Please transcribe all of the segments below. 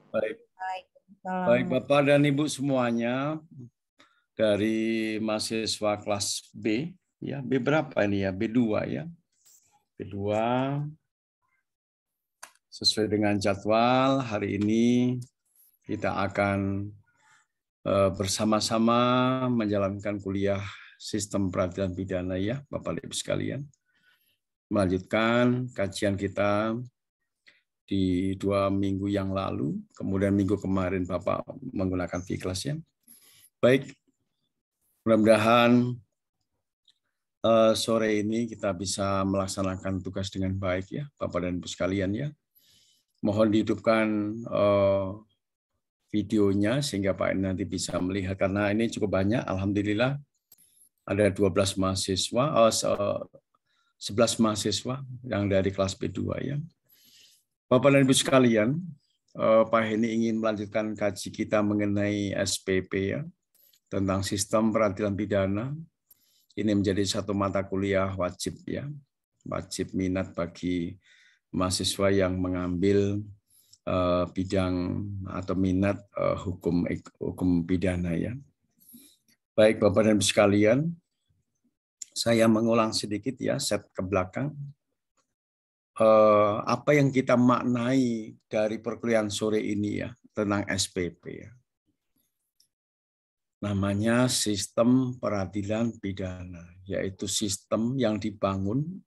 Baik, baik Waalaikumsalam. Bapak dan Ibu semuanya dari mahasiswa kelas B, ya B berapa ini ya? B2 ya. B2 sesuai dengan jadwal hari ini kita akan bersama-sama menjalankan kuliah sistem peradilan pidana ya, Bapak Ibu sekalian. Melanjutkan kajian kita di 2 minggu yang lalu, kemudian minggu kemarin Bapak menggunakan V-Class ya. Baik, mudah-mudahan sore ini kita bisa melaksanakan tugas dengan baik ya, Bapak dan Ibu sekalian ya. Mohon dihidupkan videonya sehingga Pak nanti bisa melihat, karena ini cukup banyak. Alhamdulillah ada 12 mahasiswa, 11 mahasiswa yang dari kelas B2 ya. Bapak dan Ibu sekalian, Pak Heni ingin melanjutkan kaji kita mengenai SPP ya, tentang sistem peradilan pidana. Ini menjadi satu mata kuliah wajib ya, wajib minat bagi mahasiswa yang mengambil bidang atau minat hukum pidana ya. Baik Bapak dan Ibu sekalian, saya mengulang sedikit ya, set ke belakang. Apa yang kita maknai dari perkuliahan sore ini ya, tentang SPP ya. Namanya sistem peradilan pidana, yaitu sistem yang dibangun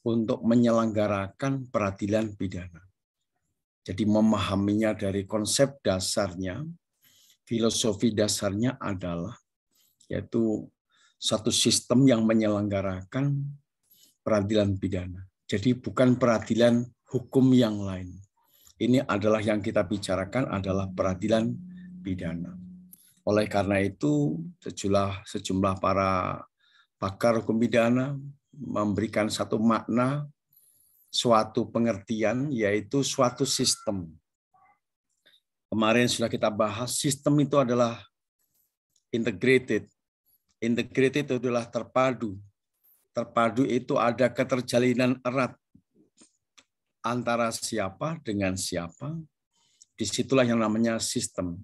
untuk menyelenggarakan peradilan pidana. Jadi memahaminya dari konsep dasarnya, filosofi dasarnya adalah yaitu satu sistem yang menyelenggarakan peradilan pidana. Jadi bukan peradilan hukum yang lain. Ini adalah yang kita bicarakan adalah peradilan pidana. Oleh karena itu, sejumlah para pakar hukum pidana memberikan satu makna, suatu pengertian, yaitu suatu sistem. Kemarin sudah kita bahas, sistem itu adalah integrated. Integrated itu adalah terpadu. Terpadu itu ada keterjalinan erat antara siapa dengan siapa. Disitulah yang namanya sistem.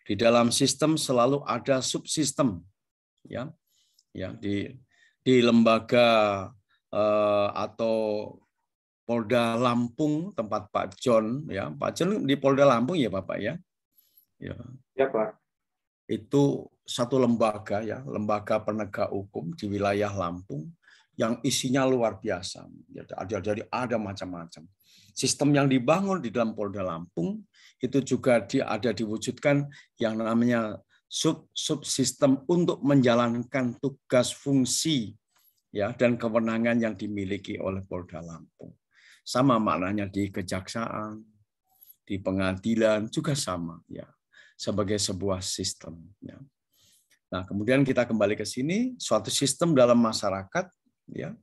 Di dalam sistem selalu ada subsistem, ya, di lembaga atau Polda Lampung tempat Pak John, ya, Pak John di Polda Lampung ya Bapak ya, ya Pak. Itu satu lembaga ya, lembaga penegak hukum di wilayah Lampung yang isinya luar biasa, jadi ada macam-macam. Sistem yang dibangun di dalam Polda Lampung itu juga ada diwujudkan yang namanya subsistem untuk menjalankan tugas fungsi ya dan kewenangan yang dimiliki oleh Polda Lampung. Sama maknanya di kejaksaan, di pengadilan juga sama ya, sebagai sebuah sistem ya. Nah, kemudian kita kembali ke sini, suatu sistem dalam masyarakat ya.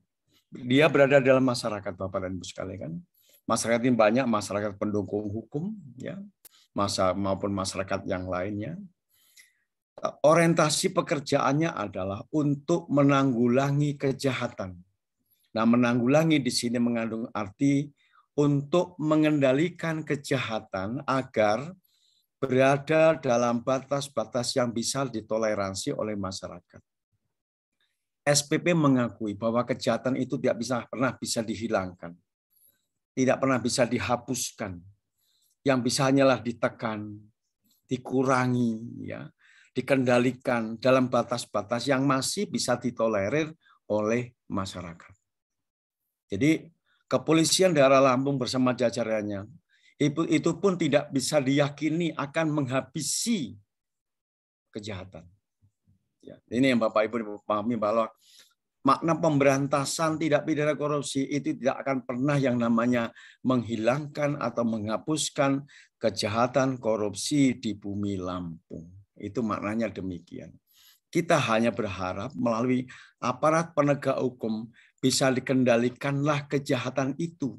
Dia berada dalam masyarakat Bapak dan Ibu sekalian kan. Masyarakat ini banyak, masyarakat pendukung hukum ya, maupun masyarakat yang lainnya. Orientasi pekerjaannya adalah untuk menanggulangi kejahatan. Nah, menanggulangi di sini mengandung arti untuk mengendalikan kejahatan agar berada dalam batas-batas yang bisa ditoleransi oleh masyarakat. SPP mengakui bahwa kejahatan itu tidak pernah bisa dihilangkan, tidak pernah bisa dihapuskan. Yang bisa hanyalah ditekan, dikurangi, ya, dikendalikan dalam batas-batas yang masih bisa ditolerir oleh masyarakat. Jadi kepolisian daerah Lampung bersama jajarannya itu pun tidak bisa diyakini akan menghabisi kejahatan. Ya, ini yang Bapak Ibu pahami bahwa makna pemberantasan tindak pidana korupsi itu tidak akan pernah yang namanya menghilangkan atau menghapuskan kejahatan korupsi di bumi Lampung. Itu maknanya demikian. Kita hanya berharap melalui aparat penegak hukum bisa dikendalikanlah kejahatan itu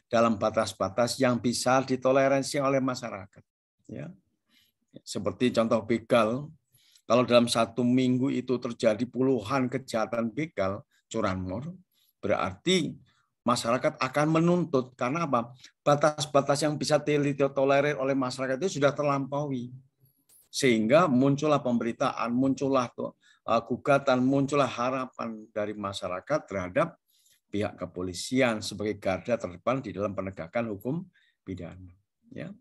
dalam batas-batas yang bisa ditoleransi oleh masyarakat. Ya. Seperti contoh begal, kalau dalam 1 minggu itu terjadi puluhan kejahatan begal, curanmor, berarti masyarakat akan menuntut. Karena apa? Batas-batas yang bisa ditolerir oleh masyarakat itu sudah terlampaui. Sehingga muncullah pemberitaan, muncullah gugatan, muncullah harapan dari masyarakat terhadap pihak kepolisian sebagai garda terdepan di dalam penegakan hukum pidana. Ya.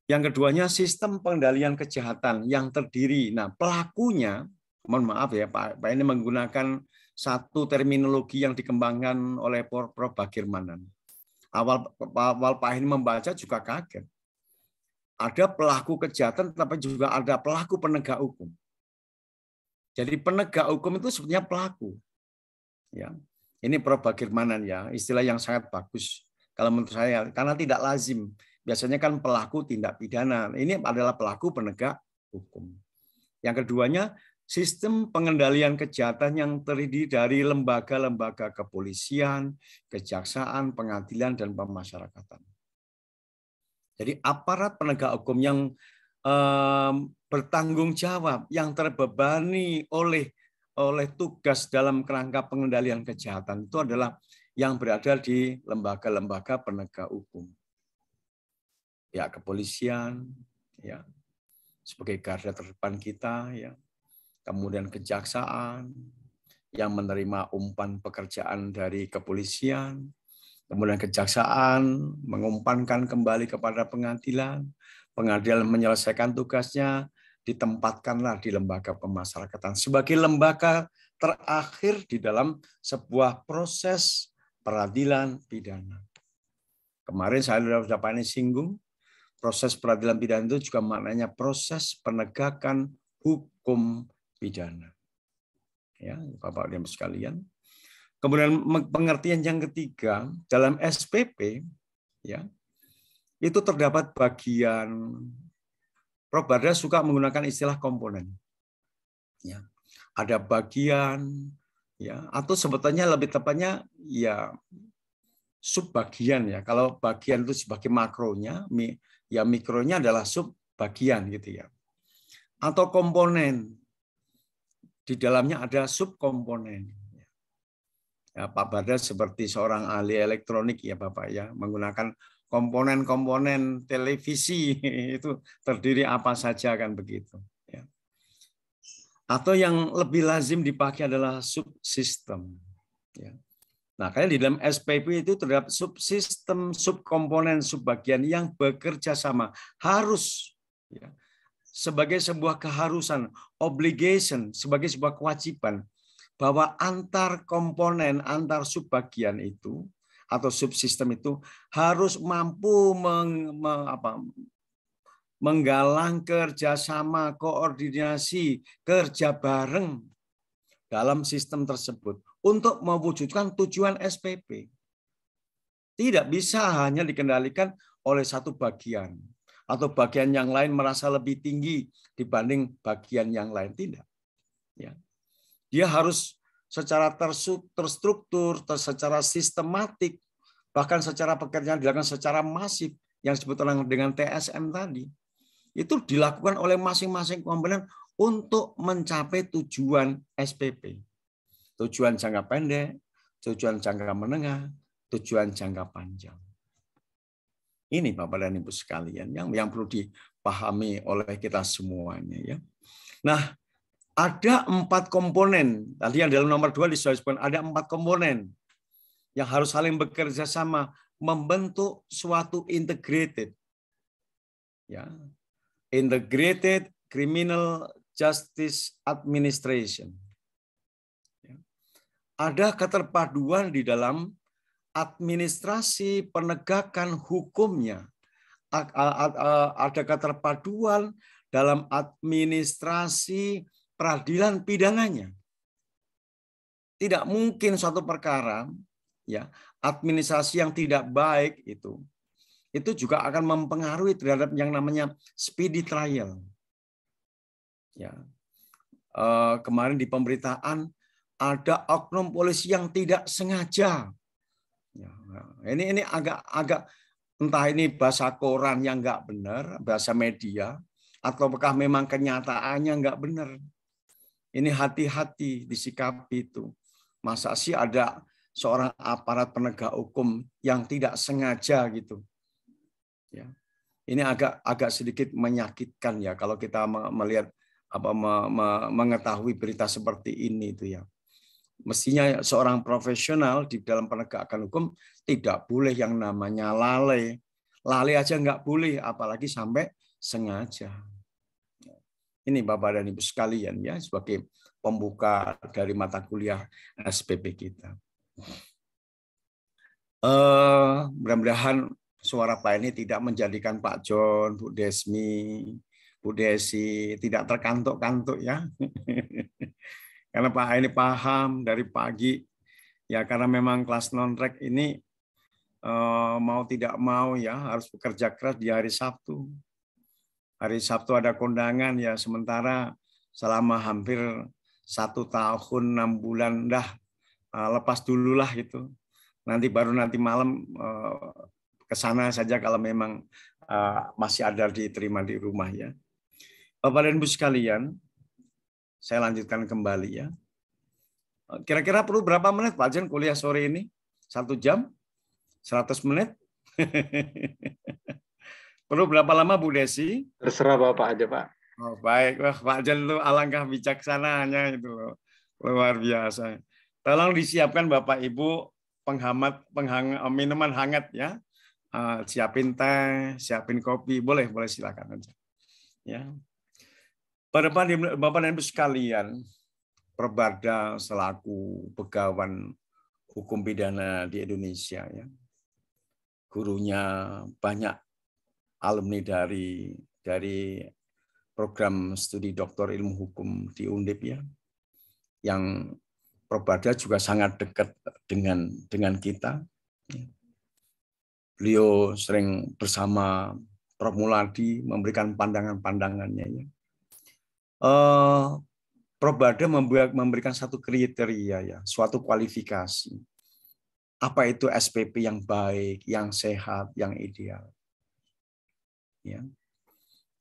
Yang keduanya sistem pengendalian kejahatan yang terdiri. Nah, pelakunya, mohon maaf ya Pak ini menggunakan satu terminologi yang dikembangkan oleh Prof. Bagirmanan. Awal Pak ini membaca juga kaget. Ada pelaku kejahatan, tapi juga ada pelaku penegak hukum. Jadi penegak hukum itu sebenarnya pelaku. Ya, ini Prof. Bagirmanan ya, istilah yang sangat bagus kalau menurut saya, karena tidak lazim. Biasanya kan pelaku tindak pidana. Ini adalah pelaku penegak hukum. Yang keduanya, sistem pengendalian kejahatan yang terdiri dari lembaga-lembaga kepolisian, kejaksaan, pengadilan, dan pemasyarakatan. Jadi aparat penegak hukum yang bertanggung jawab, yang terbebani oleh tugas dalam kerangka pengendalian kejahatan itu adalah yang berada di lembaga-lembaga penegak hukum. Pihak kepolisian, ya, sebagai garda terdepan kita, ya. Kemudian kejaksaan yang menerima umpan pekerjaan dari kepolisian. Kemudian kejaksaan mengumpankan kembali kepada pengadilan, pengadilan menyelesaikan tugasnya, ditempatkanlah di lembaga pemasyarakatan sebagai lembaga terakhir di dalam sebuah proses peradilan pidana. Kemarin saya sudah Pak ini singgung, proses peradilan pidana itu juga maknanya proses penegakan hukum pidana. Ya, Bapak dan Ibu sekalian. Kemudian pengertian yang ketiga dalam SPP, ya, itu terdapat bagian. Prof. Badra suka menggunakan istilah komponen. Ya, ada bagian, ya, atau sebetulnya lebih tepatnya ya subbagian ya. Kalau bagian itu sebagai makronya, ya mikronya adalah subbagian gitu ya. Atau komponen. Di dalamnya ada subkomponen. Ya, Pak Badar seperti seorang ahli elektronik ya Bapak ya, menggunakan komponen-komponen televisi itu terdiri apa saja kan begitu. Ya. Atau yang lebih lazim dipakai adalah subsistem. Ya. Nah, kayak di dalam SPP itu terdapat subsistem, subkomponen, subbagian yang bekerja sama harus ya, sebagai sebuah keharusan, obligation, sebagai sebuah kewajiban. Bahwa antar komponen, antar subbagian itu atau subsistem itu harus mampu menggalang kerjasama, koordinasi, kerja bareng dalam sistem tersebut untuk mewujudkan tujuan SPP. Tidak bisa hanya dikendalikan oleh satu bagian atau bagian yang lain merasa lebih tinggi dibanding bagian yang lain, tidak. Ya. Dia harus secara terstruktur, secara sistematik, bahkan secara pekerjaan dilakukan secara masif, yang disebut dengan TSM tadi. Itu dilakukan oleh masing-masing komponen untuk mencapai tujuan SPP. Tujuan jangka pendek, tujuan jangka menengah, tujuan jangka panjang. Ini Bapak dan Ibu sekalian yang perlu dipahami oleh kita semuanya. Ya. Nah, ada 4 komponen. Tadi yang dalam nomor 2 disebutkan ada 4 komponen yang harus saling bekerja sama membentuk suatu integrated, ya, integrated criminal justice administration. Ya. Ada keterpaduan di dalam administrasi penegakan hukumnya. Ada keterpaduan dalam administrasi peradilan pidananya. Tidak mungkin suatu perkara ya, administrasi yang tidak baik itu juga akan mempengaruhi terhadap yang namanya speedy trial. Ya. Kemarin di pemberitaan ada oknum polisi yang tidak sengaja. Ya, ini agak entah ini bahasa koran yang nggak benar, bahasa media, ataukah memang kenyataannya nggak benar. Ini hati-hati disikapi itu. Masa sih ada seorang aparat penegak hukum yang tidak sengaja gitu. Ya. Ini agak sedikit menyakitkan ya kalau kita melihat mengetahui berita seperti ini itu ya. Mestinya seorang profesional di dalam penegakan hukum tidak boleh yang namanya lalai. Lalai aja nggak boleh, apalagi sampai sengaja. Ini Bapak dan Ibu sekalian ya, sebagai pembuka dari mata kuliah SPP kita. Mudah-mudahan suara Pak ini tidak menjadikan Pak John, Bu Desmi, Bu Desi tidak terkantuk-kantuk ya. Karena Pak ini paham dari pagi ya, karena memang kelas non-rek ini mau tidak mau ya harus bekerja keras di hari Sabtu. Hari Sabtu ada kondangan ya, sementara selama hampir 1 tahun 6 bulan lepas dulu lah gitu. Nanti malam ke sana saja kalau memang masih ada diterima di rumah ya. Bapak dan Ibu sekalian, saya lanjutkan kembali ya. Kira-kira perlu berapa menit Pak Jen kuliah sore ini? 1 jam? 100 menit? Perlu berapa lama Bu Desi? Terserah Bapak aja Pak. Oh, baik, wah Pak Jen itu alangkah bijaksananya itu loh. Luar biasa. Tolong disiapkan Bapak Ibu minuman hangat ya. Siapin teh, siapin kopi, boleh silakan aja. Ya. Bapak dan Ibu sekalian, Perbarda selaku pegawai hukum pidana di Indonesia ya. Gurunya banyak alumni dari program studi doktor ilmu hukum di Undip ya. Yang Perbarda juga sangat dekat dengan kita. Beliau sering bersama Prof. Muladi memberikan pandangan-pandangannya ya. Perbarda memberikan satu kriteria ya, suatu kualifikasi. Apa itu SPP yang baik, yang sehat, yang ideal. Ya.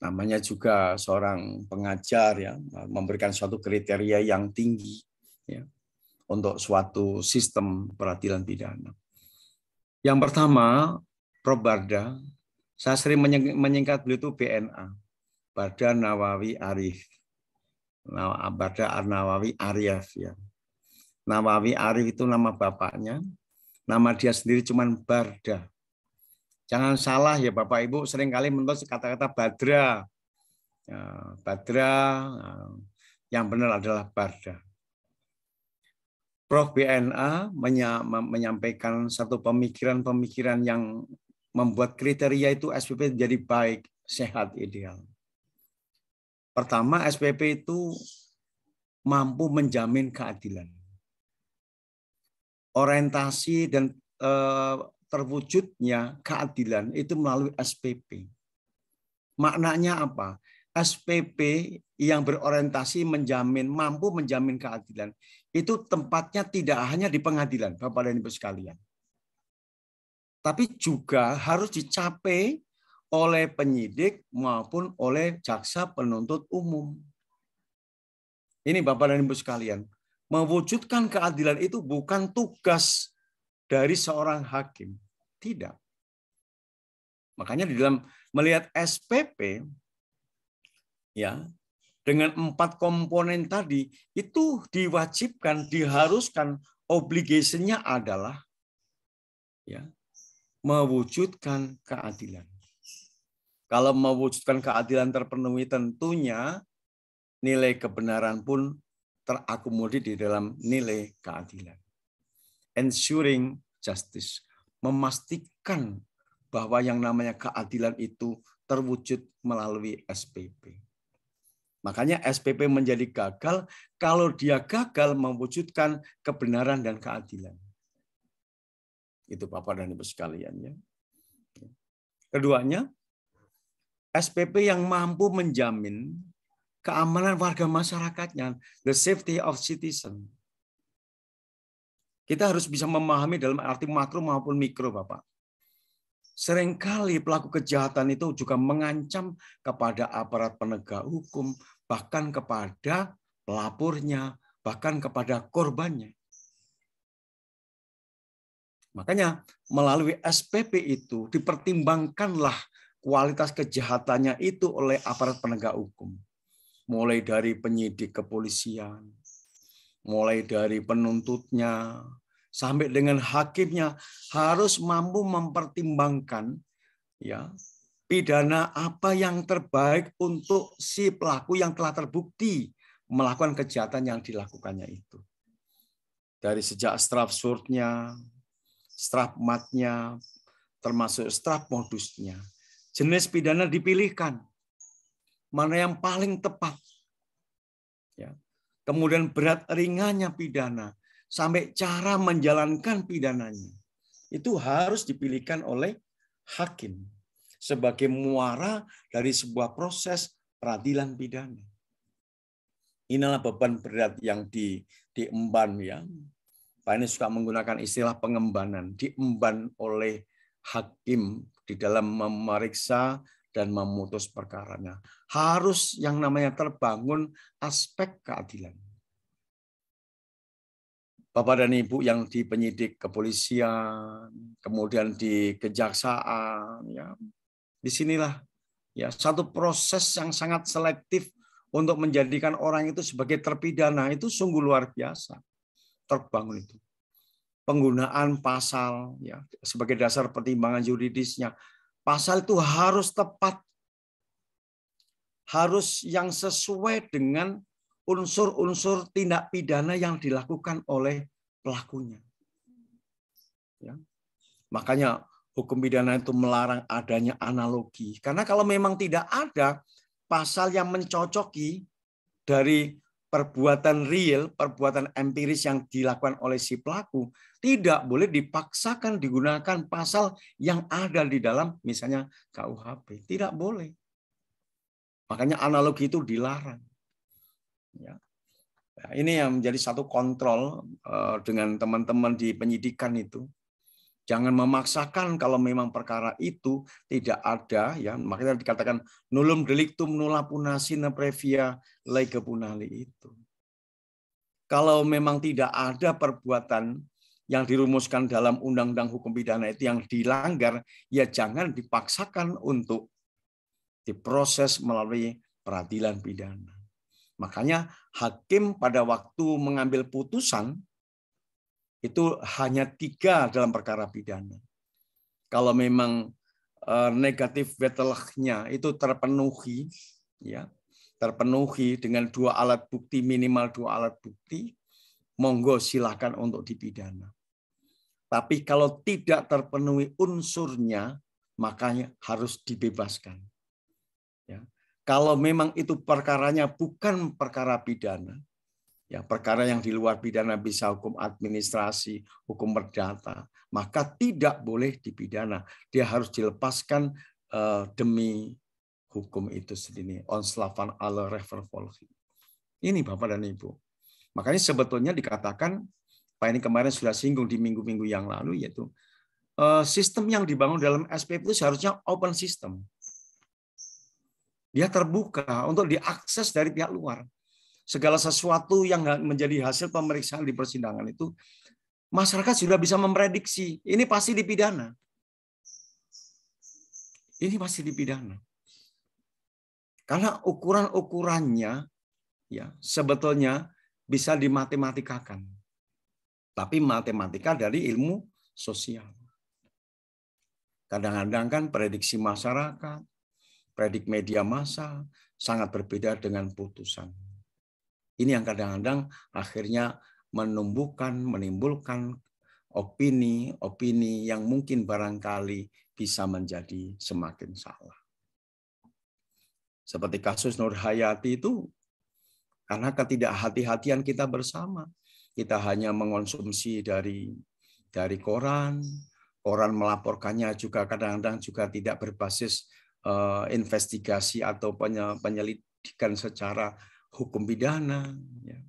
Namanya juga seorang pengajar ya, memberikan suatu kriteria yang tinggi ya, untuk suatu sistem peradilan pidana. Yang pertama, Perbarda, saya sering menyingkat beliau itu BNA, Badan Nawawi Arif. Badan Nawawi Arif ya. Nawawi Arif itu nama bapaknya, nama dia sendiri cuman Barda. Jangan salah ya Bapak Ibu, seringkali menulis kata-kata Badra. Ya, Badra, yang benar adalah Barda. Prof. BNA menyampaikan satu pemikiran yang membuat kriteria itu SPP jadi baik, sehat, ideal. Pertama, SPP itu mampu menjamin keadilan. Orientasi dan terwujudnya keadilan itu melalui SPP. Maknanya apa? SPP yang berorientasi mampu menjamin keadilan, itu tempatnya tidak hanya di pengadilan, Bapak dan Ibu sekalian. Tapi juga harus dicapai oleh penyidik maupun oleh jaksa penuntut umum. Ini Bapak dan Ibu sekalian, mewujudkan keadilan itu bukan tugas dari seorang hakim. Tidak. Makanya di dalam melihat SPP, ya, dengan 4 komponen tadi, itu diwajibkan, diharuskan, obligasinya adalah ya, mewujudkan keadilan. Kalau mewujudkan keadilan terpenuhi, tentunya nilai kebenaran pun terakomodir di dalam nilai keadilan. Ensuring justice, memastikan bahwa yang namanya keadilan itu terwujud melalui SPP. Makanya SPP menjadi gagal kalau dia gagal mewujudkan kebenaran dan keadilan. Itu Bapak dan Ibu sekalian ya. Keduanya, SPP yang mampu menjamin keamanan warga masyarakatnya, the safety of citizen. Kita harus bisa memahami dalam arti makro maupun mikro, Bapak. Seringkali pelaku kejahatan itu juga mengancam kepada aparat penegak hukum, bahkan kepada pelapornya, bahkan kepada korbannya. Makanya melalui SPP itu dipertimbangkanlah kualitas kejahatannya itu oleh aparat penegak hukum. Mulai dari penyidik kepolisian, mulai dari penuntutnya, sampai dengan hakimnya harus mampu mempertimbangkan ya pidana apa yang terbaik untuk si pelaku yang telah terbukti melakukan kejahatan yang dilakukannya itu. Dari sejak strafsurnya, strafmatnya, termasuk straf modusnya. Jenis pidana dipilihkan. Mana yang paling tepat. Ya. Kemudian berat ringannya pidana. Sampai cara menjalankan pidananya. Itu harus dipilihkan oleh hakim. Sebagai muara dari sebuah proses peradilan pidana. Inilah beban berat yang diemban ya. Pak ini suka menggunakan istilah pengembanan, diemban oleh hakim di dalam memeriksa dan memutus perkaranya. Harus yang namanya terbangun aspek keadilan. Bapak dan Ibu yang di penyidik kepolisian, kemudian di kejaksaan, ya, disinilah ya satu proses yang sangat selektif untuk menjadikan orang itu sebagai terpidana itu sungguh luar biasa. Terbangun itu. Penggunaan pasal ya sebagai dasar pertimbangan yuridisnya. Pasal itu harus tepat. Harus yang sesuai dengan unsur-unsur tindak pidana yang dilakukan oleh pelakunya. Ya. Makanya hukum pidana itu melarang adanya analogi. Karena kalau memang tidak ada pasal yang mencocoki dari perbuatan real, perbuatan empiris yang dilakukan oleh si pelaku, tidak boleh dipaksakan digunakan pasal yang ada di dalam misalnya KUHP. Tidak boleh. Makanya analogi itu dilarang. Ya. Nah, ini yang menjadi satu kontrol dengan teman-teman di penyidikan itu. Jangan memaksakan kalau memang perkara itu tidak ada, ya makanya dikatakan nullum delictum nulla puna sine previa lege punali itu. Kalau memang tidak ada perbuatan yang dirumuskan dalam undang-undang hukum pidana itu yang dilanggar, ya jangan dipaksakan untuk diproses melalui peradilan pidana. Makanya hakim pada waktu mengambil putusan itu hanya 3 dalam perkara pidana. Kalau memang negatif wetelachnya itu terpenuhi, ya, terpenuhi dengan 2 alat bukti, minimal 2 alat bukti, monggo silakan untuk dipidana. Tapi kalau tidak terpenuhi unsurnya, makanya harus dibebaskan. Ya. Kalau memang itu perkaranya bukan perkara pidana, ya perkara yang di luar pidana bisa hukum administrasi, hukum perdata, maka tidak boleh dipidana. Dia harus dilepaskan demi hukum itu sendiri. Onslavan alle rechtvervolging. Ini Bapak dan Ibu. Makanya sebetulnya dikatakan, Pak ini kemarin sudah singgung di minggu-minggu yang lalu, yaitu sistem yang dibangun dalam SPP itu seharusnya open system. Dia terbuka untuk diakses dari pihak luar. Segala sesuatu yang menjadi hasil pemeriksaan di persidangan itu, masyarakat sudah bisa memprediksi, ini pasti dipidana. Ini pasti dipidana. Karena ukuran-ukurannya ya sebetulnya bisa dimatematika-kan. Tapi matematika dari ilmu sosial. Kadang-kadang kan prediksi masyarakat, predik media massa sangat berbeda dengan putusan. Ini yang kadang-kadang akhirnya menimbulkan opini-opini yang mungkin barangkali bisa menjadi semakin salah. Seperti kasus Nur Hayati itu, karena ketidakhati-hatian kita bersama. Kita hanya mengonsumsi dari koran melaporkannya juga kadang-kadang juga tidak berbasis investigasi atau penyelidikan secara hukum pidana, ya.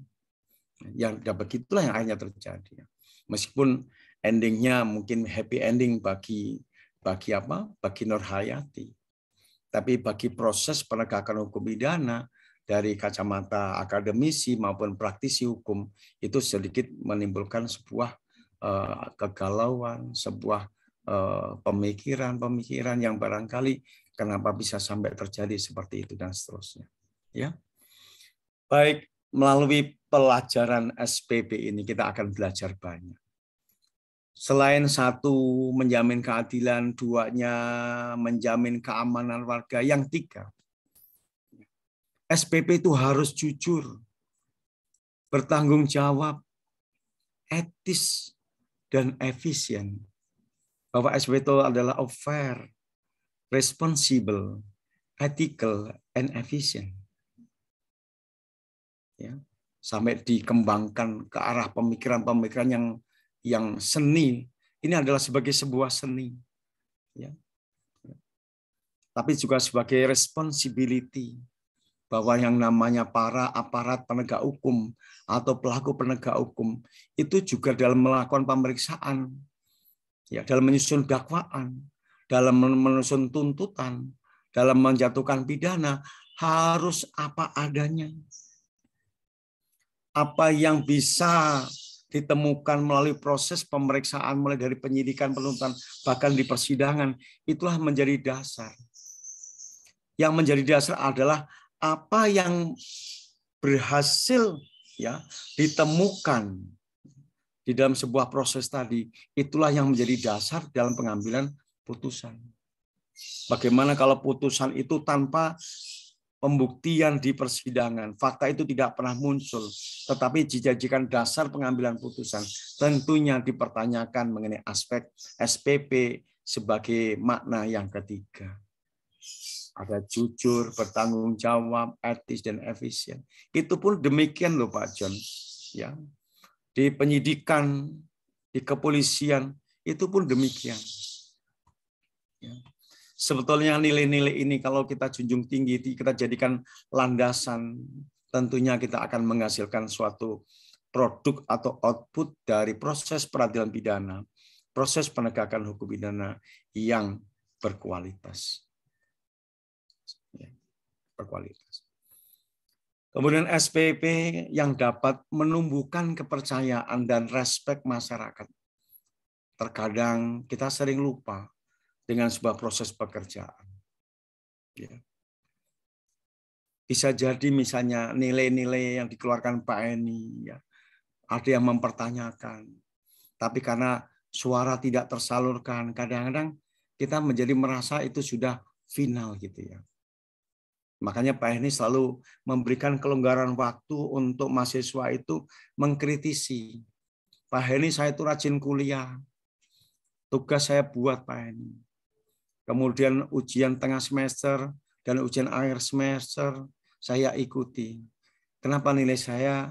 Yang begitulah yang akhirnya terjadi. Meskipun endingnya mungkin happy ending bagi Nur Hayati, tapi bagi proses penegakan hukum pidana dari kacamata akademisi maupun praktisi hukum itu sedikit menimbulkan sebuah kegalauan, sebuah pemikiran yang barangkali kenapa bisa sampai terjadi seperti itu dan seterusnya. Ya, baik, melalui pelajaran SPP ini kita akan belajar banyak. Selain satu, menjamin keadilan, duanya, menjamin keamanan warga, yang tiga, SPP itu harus jujur, bertanggung jawab, etis, dan efisien. Bahwa SPP itu adalah fair, responsible, ethical, and efficient. Ya, sampai dikembangkan ke arah pemikiran-pemikiran yang seni. Ini adalah sebagai sebuah seni, ya. Tapi juga sebagai responsibility, bahwa yang namanya para aparat penegak hukum atau pelaku penegak hukum itu juga dalam melakukan pemeriksaan, ya, dalam menyusun dakwaan, dalam menyusun tuntutan, dalam menjatuhkan pidana harus apa adanya. Apa yang bisa ditemukan melalui proses pemeriksaan, mulai dari penyidikan, penuntutan, bahkan di persidangan, itulah menjadi dasar. Yang menjadi dasar adalah apa yang berhasil, ya, ditemukan di dalam sebuah proses tadi, itulah yang menjadi dasar dalam pengambilan putusan. Bagaimana kalau putusan itu tanpa pembuktian di persidangan, fakta itu tidak pernah muncul, tetapi dijadikan dasar pengambilan putusan, tentunya dipertanyakan mengenai aspek SPP sebagai makna yang ketiga. Ada jujur, bertanggung jawab, etis, dan efisien. Itu pun demikian loh Pak John. Ya. Di penyidikan, di kepolisian, itu pun demikian. Ya. Sebetulnya nilai-nilai ini kalau kita junjung tinggi, kita jadikan landasan, tentunya kita akan menghasilkan suatu produk atau output dari proses peradilan pidana, proses penegakan hukum pidana yang berkualitas. Berkualitas. Kemudian SPP yang dapat menumbuhkan kepercayaan dan respek masyarakat. Terkadang kita sering lupa dengan sebuah proses pekerjaan. Ya. Bisa jadi misalnya nilai-nilai yang dikeluarkan Pak Eni, ya, ada yang mempertanyakan. Tapi karena suara tidak tersalurkan, kadang-kadang kita menjadi merasa itu sudah final gitu ya. Makanya Pak Eni selalu memberikan kelonggaran waktu untuk mahasiswa itu mengkritisi. Pak Eni, saya itu rajin kuliah. Tugas saya buat Pak Eni. Kemudian ujian tengah semester dan ujian akhir semester saya ikuti. Kenapa nilai saya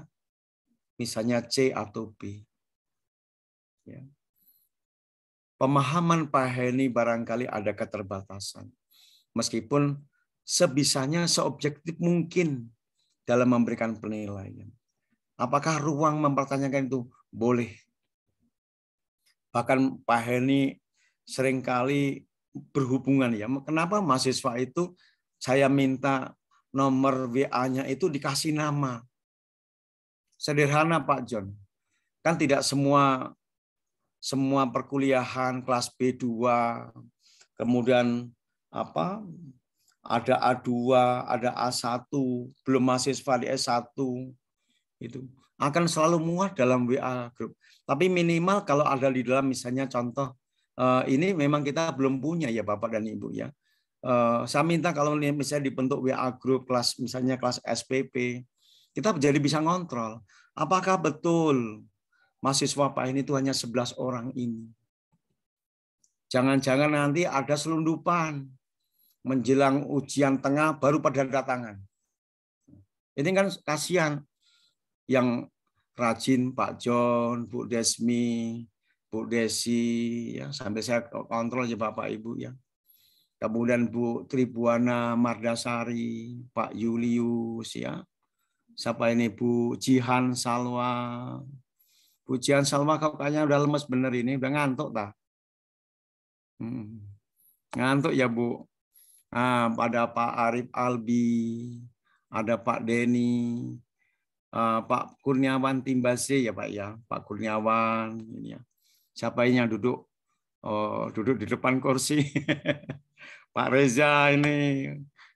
misalnya C atau B? Ya. Pemahaman Pak Heni barangkali ada keterbatasan. Meskipun sebisanya seobjektif mungkin dalam memberikan penilaian. Apakah ruang mempertanyakan itu? Boleh. Bahkan Pak Heni seringkali berhubungan ya. Kenapa mahasiswa itu saya minta nomor WA-nya itu dikasih nama. Sederhana Pak John. Kan tidak semua perkuliahan kelas B2, kemudian apa? Ada A2, ada A1, belum mahasiswa di S1 itu akan selalu muat dalam WA group. Tapi minimal kalau ada di dalam misalnya contoh ini memang kita belum punya ya Bapak dan Ibu ya. Saya minta kalau misalnya dibentuk WA group kelas misalnya kelas SPP, kita jadi bisa ngontrol apakah betul mahasiswa Pak ini itu hanya 11 orang ini. Jangan-jangan nanti ada selundupan menjelang ujian tengah baru pada datangan. Ini kan kasihan yang rajin Pak John, Bu Desmi, Bu Desi, ya sampai saya kontrol aja Bapak Ibu ya. Kemudian Bu Tribuana Mardasari, Pak Julius ya. Siapa ini Bu Jihan Salwa. Bu Jihan Salwa kayaknya udah lemes bener ini, udah ngantuk tak? Ngantuk ya Bu. Ada Pak Arif Albi, ada Pak Denny, Pak Kurniawan Timbase ya Pak ya, Pak Kurniawan ini ya. siapa ini yang duduk di depan kursi. Pak Reza ini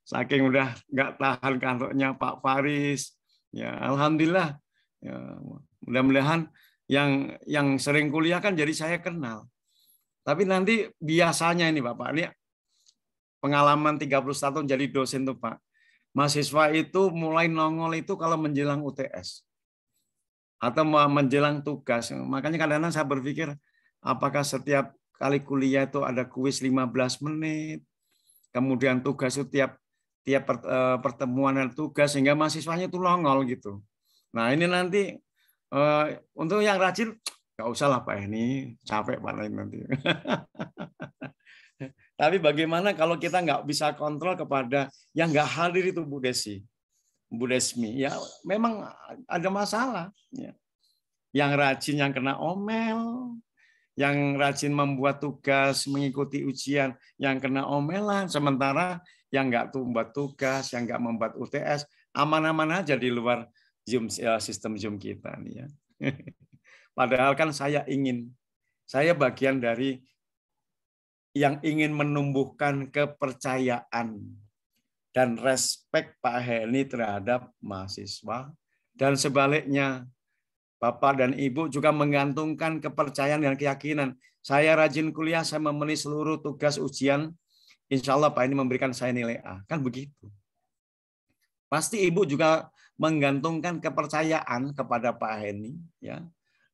saking udah nggak tahan kantornya Pak Faris. Ya, alhamdulillah. Ya, mudah-mudahan yang sering kuliah kan jadi saya kenal. Tapi nanti biasanya ini Bapak, ini pengalaman 31 tahun jadi dosen tuh Pak. Mahasiswa itu mulai nongol itu kalau menjelang UTS atau menjelang tugas. Makanya kadang-kadang saya berpikir apakah setiap kali kuliah itu ada kuis 15 menit, kemudian tugas itu tiap pertemuan dan tugas sehingga mahasiswanya itu nongol gitu. Nah ini nanti untuk yang rajin nggak usah lah Pak, ini capek Pak nanti. Tapi bagaimana kalau kita nggak bisa kontrol kepada yang nggak hadir itu Bu Desi, Bu Desmi, ya memang ada masalah. Ya. Yang rajin yang kena omel, yang rajin membuat tugas, mengikuti ujian yang kena omelan, sementara yang nggak membuat tugas, yang nggak membuat UTS, aman-aman aja di luar Zoom, sistem Zoom kita nih ya. Padahal kan saya bagian dari yang ingin menumbuhkan kepercayaan dan respek Pak Heni terhadap mahasiswa, dan sebaliknya Bapak dan Ibu juga menggantungkan kepercayaan dan keyakinan. Saya rajin kuliah, saya memenuhi seluruh tugas ujian, insya Allah Pak ini memberikan saya nilai A. Kan begitu. Pasti Ibu juga menggantungkan kepercayaan kepada Pak Heni, ya,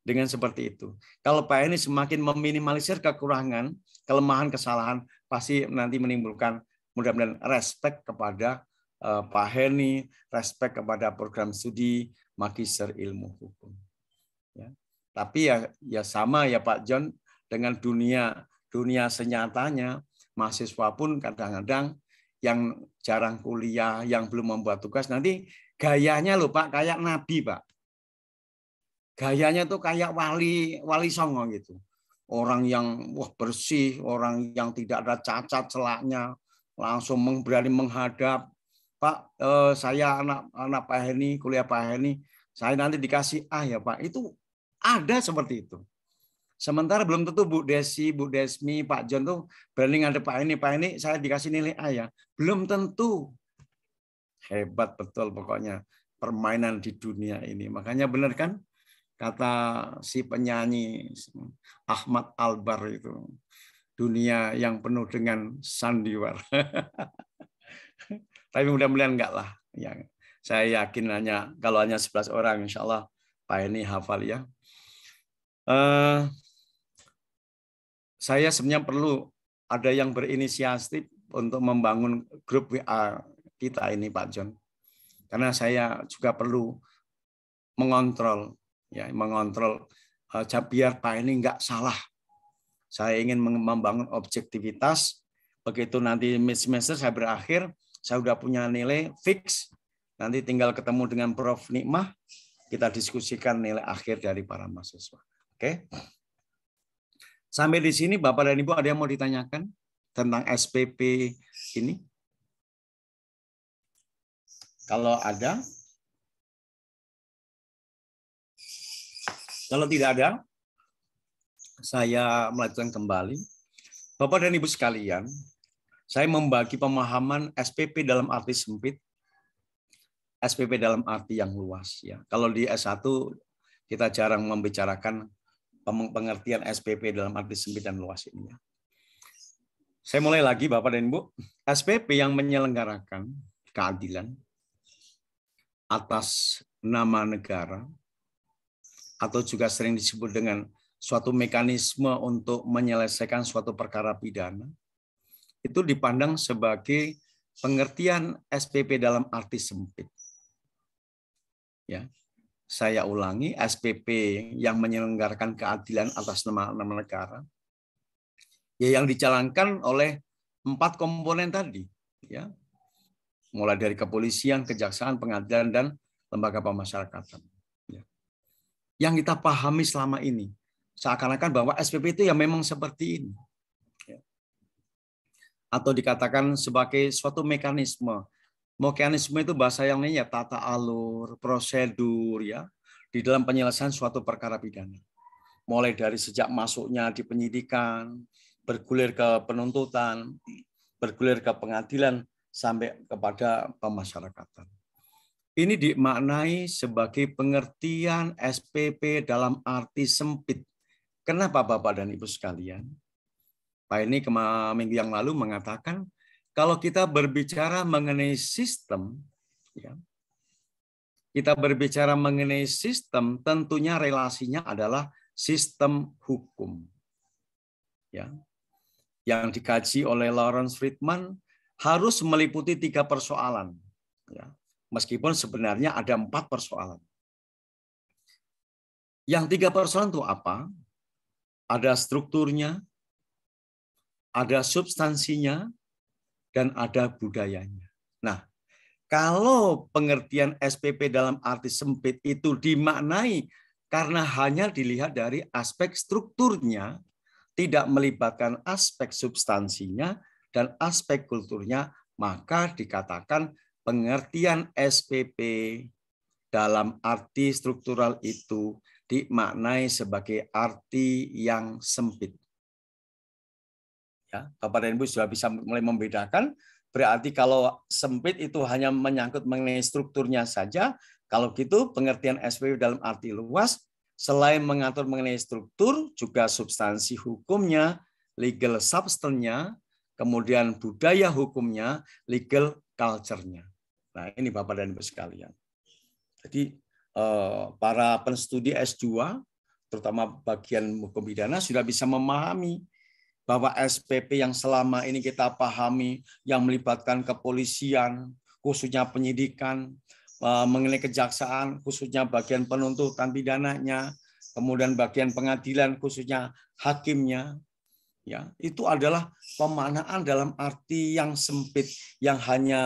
dengan seperti itu. Kalau Pak Heni semakin meminimalisir kekurangan, kelemahan, kesalahan, pasti nanti menimbulkan mudah-mudahan respek kepada Pak Heni, respek kepada program studi Magister Ilmu Hukum. Ya. Tapi ya sama ya Pak John, dengan dunia senyatanya, mahasiswa pun kadang-kadang yang jarang kuliah, yang belum membuat tugas, nanti gayanya loh Pak, kayak Nabi Pak. Gayanya tuh kayak wali songo gitu. Orang yang bersih, orang yang tidak ada cacat celaknya, langsung berani menghadap. Pak, saya anak Pak Heni, kuliah Pak Heni, saya nanti dikasih A ya Pak. Itu ada seperti itu. Sementara belum tentu Bu Desi, Bu Desmi, Pak John tuh berani ngadep Pak Heni, saya dikasih nilai A ya. Belum tentu. Hebat betul pokoknya permainan di dunia ini. Makanya benar kan kata si penyanyi Ahmad Albar itu, dunia yang penuh dengan sandiwara. Tapi mudah-mudahan enggak lah. Ya, saya yakin kalau hanya 11 orang, insya Allah Pak ini hafal ya. Saya sebenarnya perlu ada yang berinisiatif untuk membangun grup WA kita ini Pak John. Karena saya juga perlu mengontrol biar Pak ini enggak salah. Saya ingin membangun objektivitas. Begitu nanti semester saya berakhir, saya sudah punya nilai fix. Nanti tinggal ketemu dengan Prof. Nikmah, kita diskusikan nilai akhir dari para mahasiswa. Oke? Sampai di sini Bapak dan Ibu ada yang mau ditanyakan tentang SPP ini? Kalau ada, kalau tidak ada, saya melanjutkan kembali. Bapak dan Ibu sekalian, saya membagi pemahaman SPP dalam arti sempit, SPP dalam arti yang luas. Ya. Kalau di S1 kita jarang membicarakan pengertian SPP dalam arti sempit dan luas ini. Saya mulai lagi Bapak dan Ibu. SPP yang menyelenggarakan keadilan atas nama negara, atau juga sering disebut dengan suatu mekanisme untuk menyelesaikan suatu perkara pidana, itu dipandang sebagai pengertian SPP dalam arti sempit. Ya, saya ulangi, SPP yang menyelenggarakan keadilan atas nama negara, ya yang dijalankan oleh 4 komponen tadi, ya, mulai dari kepolisian, kejaksaan, pengadilan, dan lembaga pemasyarakatan. Ya. Yang kita pahami selama ini, seakan-akan bahwa SPP itu ya memang seperti ini. Atau dikatakan sebagai suatu mekanisme. Mekanisme itu bahasa yang lainnya tata alur, prosedur ya di dalam penyelesaian suatu perkara pidana. mulai dari sejak masuknya di penyidikan, bergulir ke penuntutan, bergulir ke pengadilan, sampai kepada pemasyarakatan. Ini dimaknai sebagai pengertian SPP dalam arti sempit. Kenapa Bapak dan Ibu sekalian? Pak ini minggu yang lalu mengatakan, kalau kita berbicara mengenai sistem, ya, kita berbicara mengenai sistem, tentunya relasinya adalah sistem hukum. Ya. Yang dikaji oleh Lawrence Friedman harus meliputi 3 persoalan. Ya. Meskipun sebenarnya ada 4 persoalan. Yang 3 persoalan itu apa? Ada strukturnya, ada substansinya, dan ada budayanya. Nah, kalau pengertian SPP dalam arti sempit itu dimaknai karena hanya dilihat dari aspek strukturnya, tidak melibatkan aspek substansinya dan aspek kulturnya, maka dikatakan pengertian SPP dalam arti struktural itu dimaknai sebagai arti yang sempit. Ya, Bapak dan Ibu sudah bisa mulai membedakan. Berarti kalau sempit itu hanya menyangkut mengenai strukturnya saja. Kalau gitu pengertian SPP dalam arti luas, selain mengatur mengenai struktur, juga substansi hukumnya, legal substance-nya, kemudian budaya hukumnya, legal culture-nya. Nah, ini Bapak dan Ibu sekalian. Jadi para penstudi S2, terutama bagian hukum pidana, sudah bisa memahami bahwa SPP yang selama ini kita pahami yang melibatkan kepolisian, khususnya penyidikan, mengenai kejaksaan, khususnya bagian penuntutan pidananya, kemudian bagian pengadilan, khususnya hakimnya, ya itu adalah pemaknaan dalam arti yang sempit yang hanya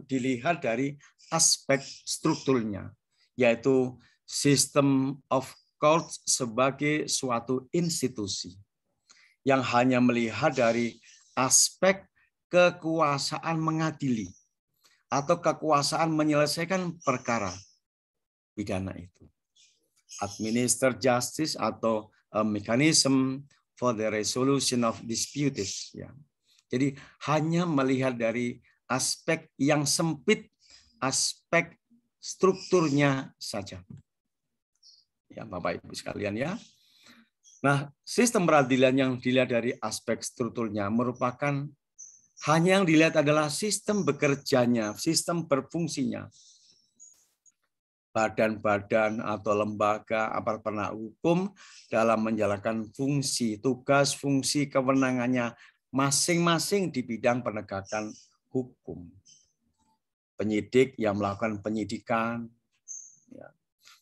dilihat dari aspek strukturnya, yaitu system of courts sebagai suatu institusi yang hanya melihat dari aspek kekuasaan mengadili atau kekuasaan menyelesaikan perkara pidana itu. Administer justice atau mechanism for the resolution of disputes. Ya. Jadi hanya melihat dari aspek yang sempit, aspek strukturnya saja. Ya, Bapak Ibu sekalian ya. Nah, sistem peradilan yang dilihat dari aspek strukturnya merupakan hanya yang dilihat adalah sistem bekerjanya, sistem berfungsinya. Badan-badan atau lembaga aparat penegak hukum dalam menjalankan fungsi, tugas, fungsi, kewenangannya masing-masing di bidang penegakan hukum. Penyidik yang melakukan penyidikan,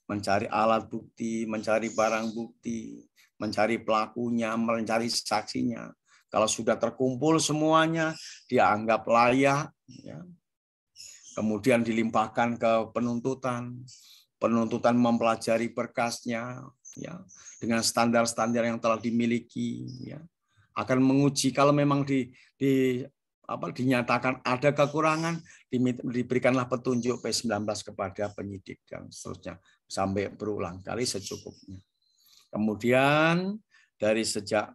mencari alat bukti, mencari barang bukti, mencari pelakunya, mencari saksinya. Kalau sudah terkumpul semuanya, dia anggap layak, ya. Kemudian dilimpahkan ke penuntutan. Penuntutan mempelajari berkasnya, ya, dengan standar-standar yang telah dimiliki, ya. Akan menguji kalau memang dinyatakan ada kekurangan, diberikanlah petunjuk P19 kepada penyidik dan seterusnya sampai berulang kali secukupnya. Kemudian dari sejak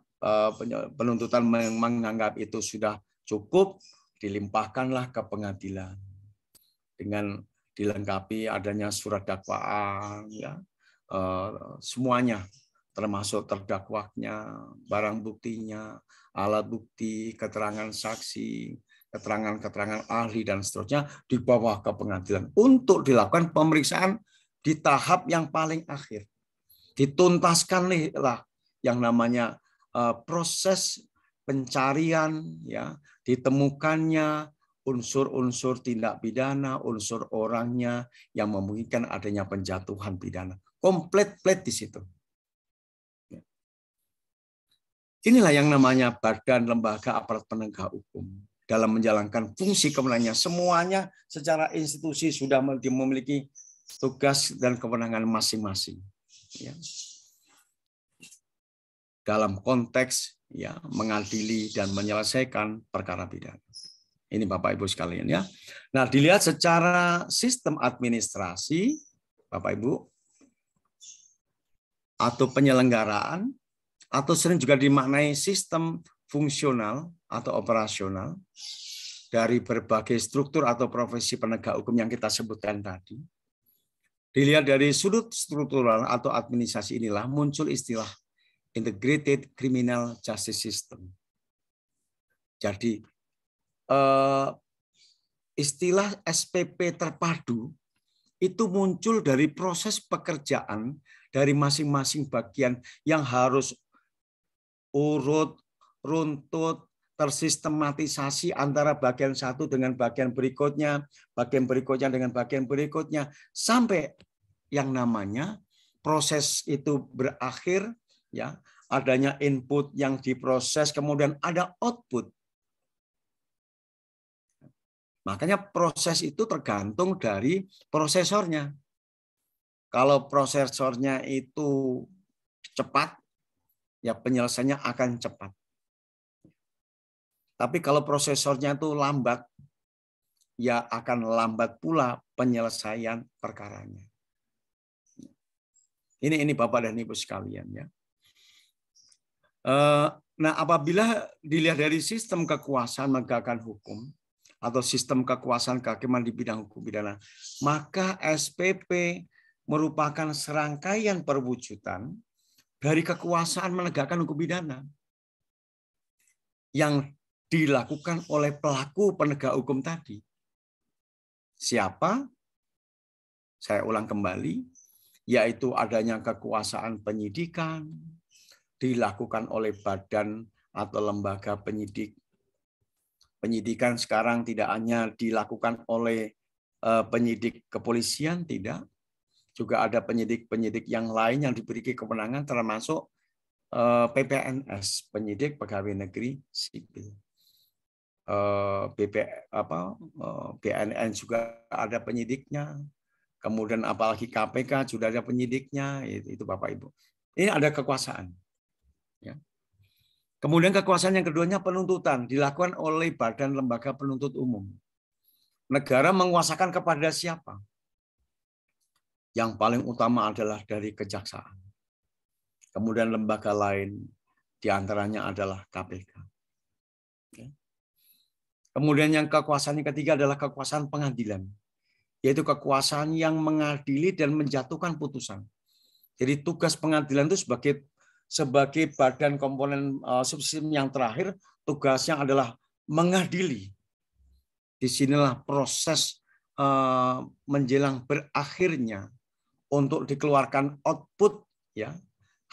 penuntutan menganggap itu sudah cukup, dilimpahkanlah ke pengadilan dengan dilengkapi adanya surat dakwaan, ya, semuanya termasuk terdakwanya, barang buktinya, alat bukti, keterangan saksi, keterangan-keterangan ahli dan seterusnya dibawa ke pengadilan untuk dilakukan pemeriksaan di tahap yang paling akhir. Dituntaskanlah yang namanya proses pencarian, ya, ditemukannya unsur-unsur tindak pidana, unsur orangnya yang memungkinkan adanya penjatuhan pidana. Komplit di situ. Inilah yang namanya badan lembaga aparat penegak hukum dalam menjalankan fungsi kewenangannya. Semuanya secara institusi sudah memiliki tugas dan kewenangan masing-masing. Ya. Dalam konteks, ya, mengadili dan menyelesaikan perkara pidana. Ini Bapak Ibu sekalian ya. Nah, dilihat secara sistem administrasi, Bapak Ibu, atau penyelenggaraan, atau sering juga dimaknai sistem fungsional atau operasional dari berbagai struktur atau profesi penegak hukum yang kita sebutkan tadi. Dilihat dari sudut struktural atau administrasi inilah muncul istilah Integrated Criminal Justice System. Jadi istilah SPP terpadu itu muncul dari proses pekerjaan dari masing-masing bagian yang harus urut, runtut, tersistematisasi antara bagian satu dengan bagian berikutnya dengan bagian berikutnya, sampai yang namanya proses itu berakhir, ya, adanya input yang diproses, kemudian ada output. Makanya proses itu tergantung dari prosesornya. Kalau prosesornya itu cepat, ya penyelesaiannya akan cepat. Tapi kalau prosesornya itu lambat, ya akan lambat pula penyelesaian perkaranya. Ini Bapak dan Ibu sekalian, ya. Nah, apabila dilihat dari sistem kekuasaan menegakkan hukum atau sistem kekuasaan kehakiman di bidang hukum pidana, maka SPP merupakan serangkaian perwujudan dari kekuasaan menegakkan hukum pidana yang dilakukan oleh pelaku penegak hukum tadi. Siapa? Saya ulang kembali, yaitu adanya kekuasaan penyidikan dilakukan oleh badan atau lembaga penyidik. Penyidikan sekarang tidak hanya dilakukan oleh penyidik kepolisian, tidak. Juga ada penyidik-penyidik yang lain yang diberi kewenangan, termasuk PPNS, penyidik pegawai negeri sipil. BNN juga ada penyidiknya, kemudian apalagi KPK sudah ada penyidiknya, itu Bapak Ibu. Ini ada kekuasaan. Ya. Kemudian kekuasaan yang keduanya penuntutan, dilakukan oleh badan lembaga penuntut umum. Negara menguasakan kepada siapa? Yang paling utama adalah dari kejaksaan. Kemudian lembaga lain, diantaranya adalah KPK. Ya. Kemudian yang kekuasaan yang ketiga adalah kekuasaan pengadilan, yaitu kekuasaan yang mengadili dan menjatuhkan putusan. Jadi tugas pengadilan itu sebagai badan komponen subsistem yang terakhir, tugasnya adalah mengadili. Disinilah proses menjelang berakhirnya untuk dikeluarkan output, ya,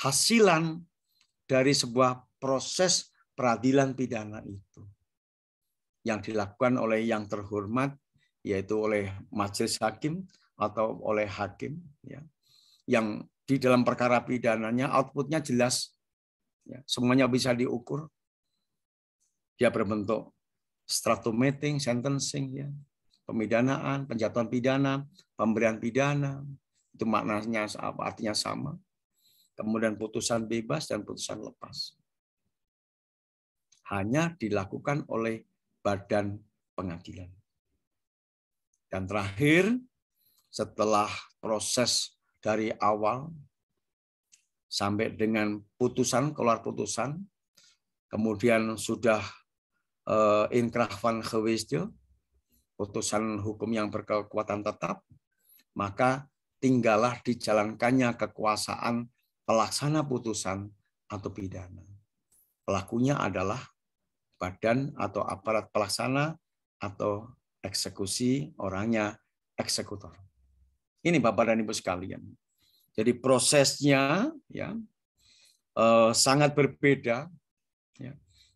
hasilan dari sebuah proses peradilan pidana itu, yang dilakukan oleh yang terhormat, yaitu oleh majelis hakim atau oleh hakim, ya, yang di dalam perkara pidananya outputnya jelas, ya, semuanya bisa diukur. Dia berbentuk stratum-mating, sentencing, ya, pemidanaan, penjatuhan pidana, pemberian pidana, itu maknanya artinya sama. Kemudian putusan bebas dan putusan lepas. Hanya dilakukan oleh badan pengadilan. Dan terakhir, setelah proses dari awal sampai dengan putusan, keluar putusan, kemudian sudah inkrah van geweest, putusan hukum yang berkekuatan tetap, maka tinggallah dijalankannya kekuasaan pelaksana putusan atau pidana. Pelakunya adalah badan atau aparat pelaksana atau eksekusi, orangnya eksekutor. Ini Bapak dan Ibu sekalian. Jadi prosesnya, ya, sangat berbeda. Ya.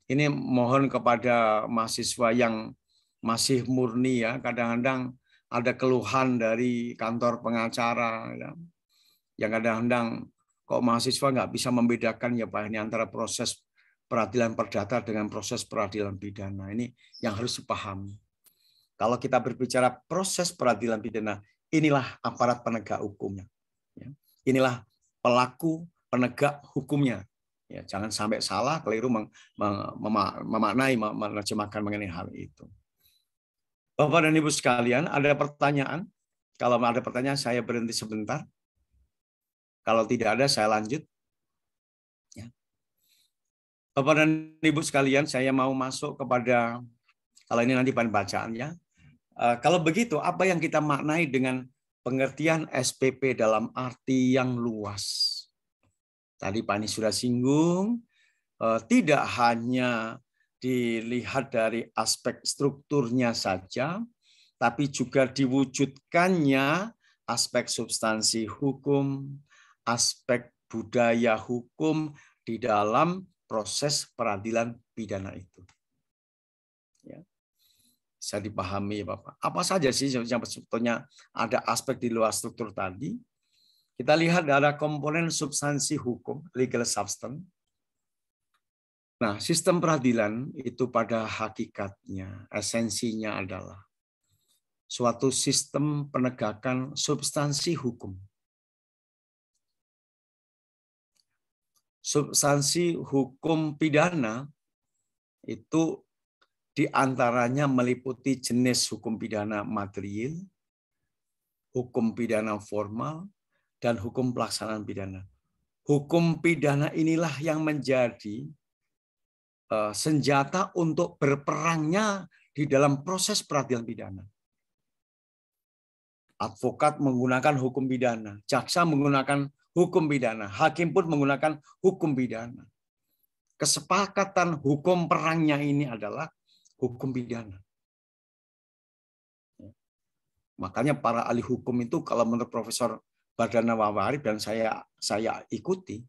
Ini mohon kepada mahasiswa yang masih murni, ya, kadang-kadang ada keluhan dari kantor pengacara, ya, yang kadang-kadang kok mahasiswa nggak bisa membedakan, ya Pak, ini antara proses peradilan perdata dengan proses peradilan pidana. Ini yang harus dipahami. Kalau kita berbicara proses peradilan pidana, inilah aparat penegak hukumnya. Inilah pelaku penegak hukumnya. Ya, jangan sampai salah, keliru memaknai, menerjemahkan mengenai hal itu. Bapak dan Ibu sekalian, ada pertanyaan? Kalau ada pertanyaan, saya berhenti sebentar. Kalau tidak ada, saya lanjut. Ya. Bapak dan Ibu sekalian, saya mau masuk kepada, kalau ini nanti bahan bacaannya. Kalau begitu, apa yang kita maknai dengan pengertian SPP dalam arti yang luas? Tadi Pak Anies sudah singgung, tidak hanya dilihat dari aspek strukturnya saja, tapi juga diwujudkannya aspek substansi hukum, aspek budaya hukum di dalam proses peradilan pidana itu. Ya. Bisa dipahami ya Bapak. Apa saja sih yang sebetulnya ada aspek di luar struktur tadi? Kita lihat ada komponen substansi hukum, legal substance. Nah, sistem peradilan itu pada hakikatnya, esensinya adalah suatu sistem penegakan substansi hukum. Substansi hukum pidana itu diantaranya meliputi jenis hukum pidana material, hukum pidana formal, dan hukum pelaksanaan pidana. Hukum pidana inilah yang menjadi senjata untuk berperangnya di dalam proses peradilan pidana. Advokat menggunakan hukum pidana, jaksa menggunakan hukum pidana, hakim pun menggunakan hukum pidana. Kesepakatan hukum perangnya ini adalah hukum pidana. Makanya para ahli hukum itu kalau menurut Profesor Bardana Wawarib dan saya ikuti,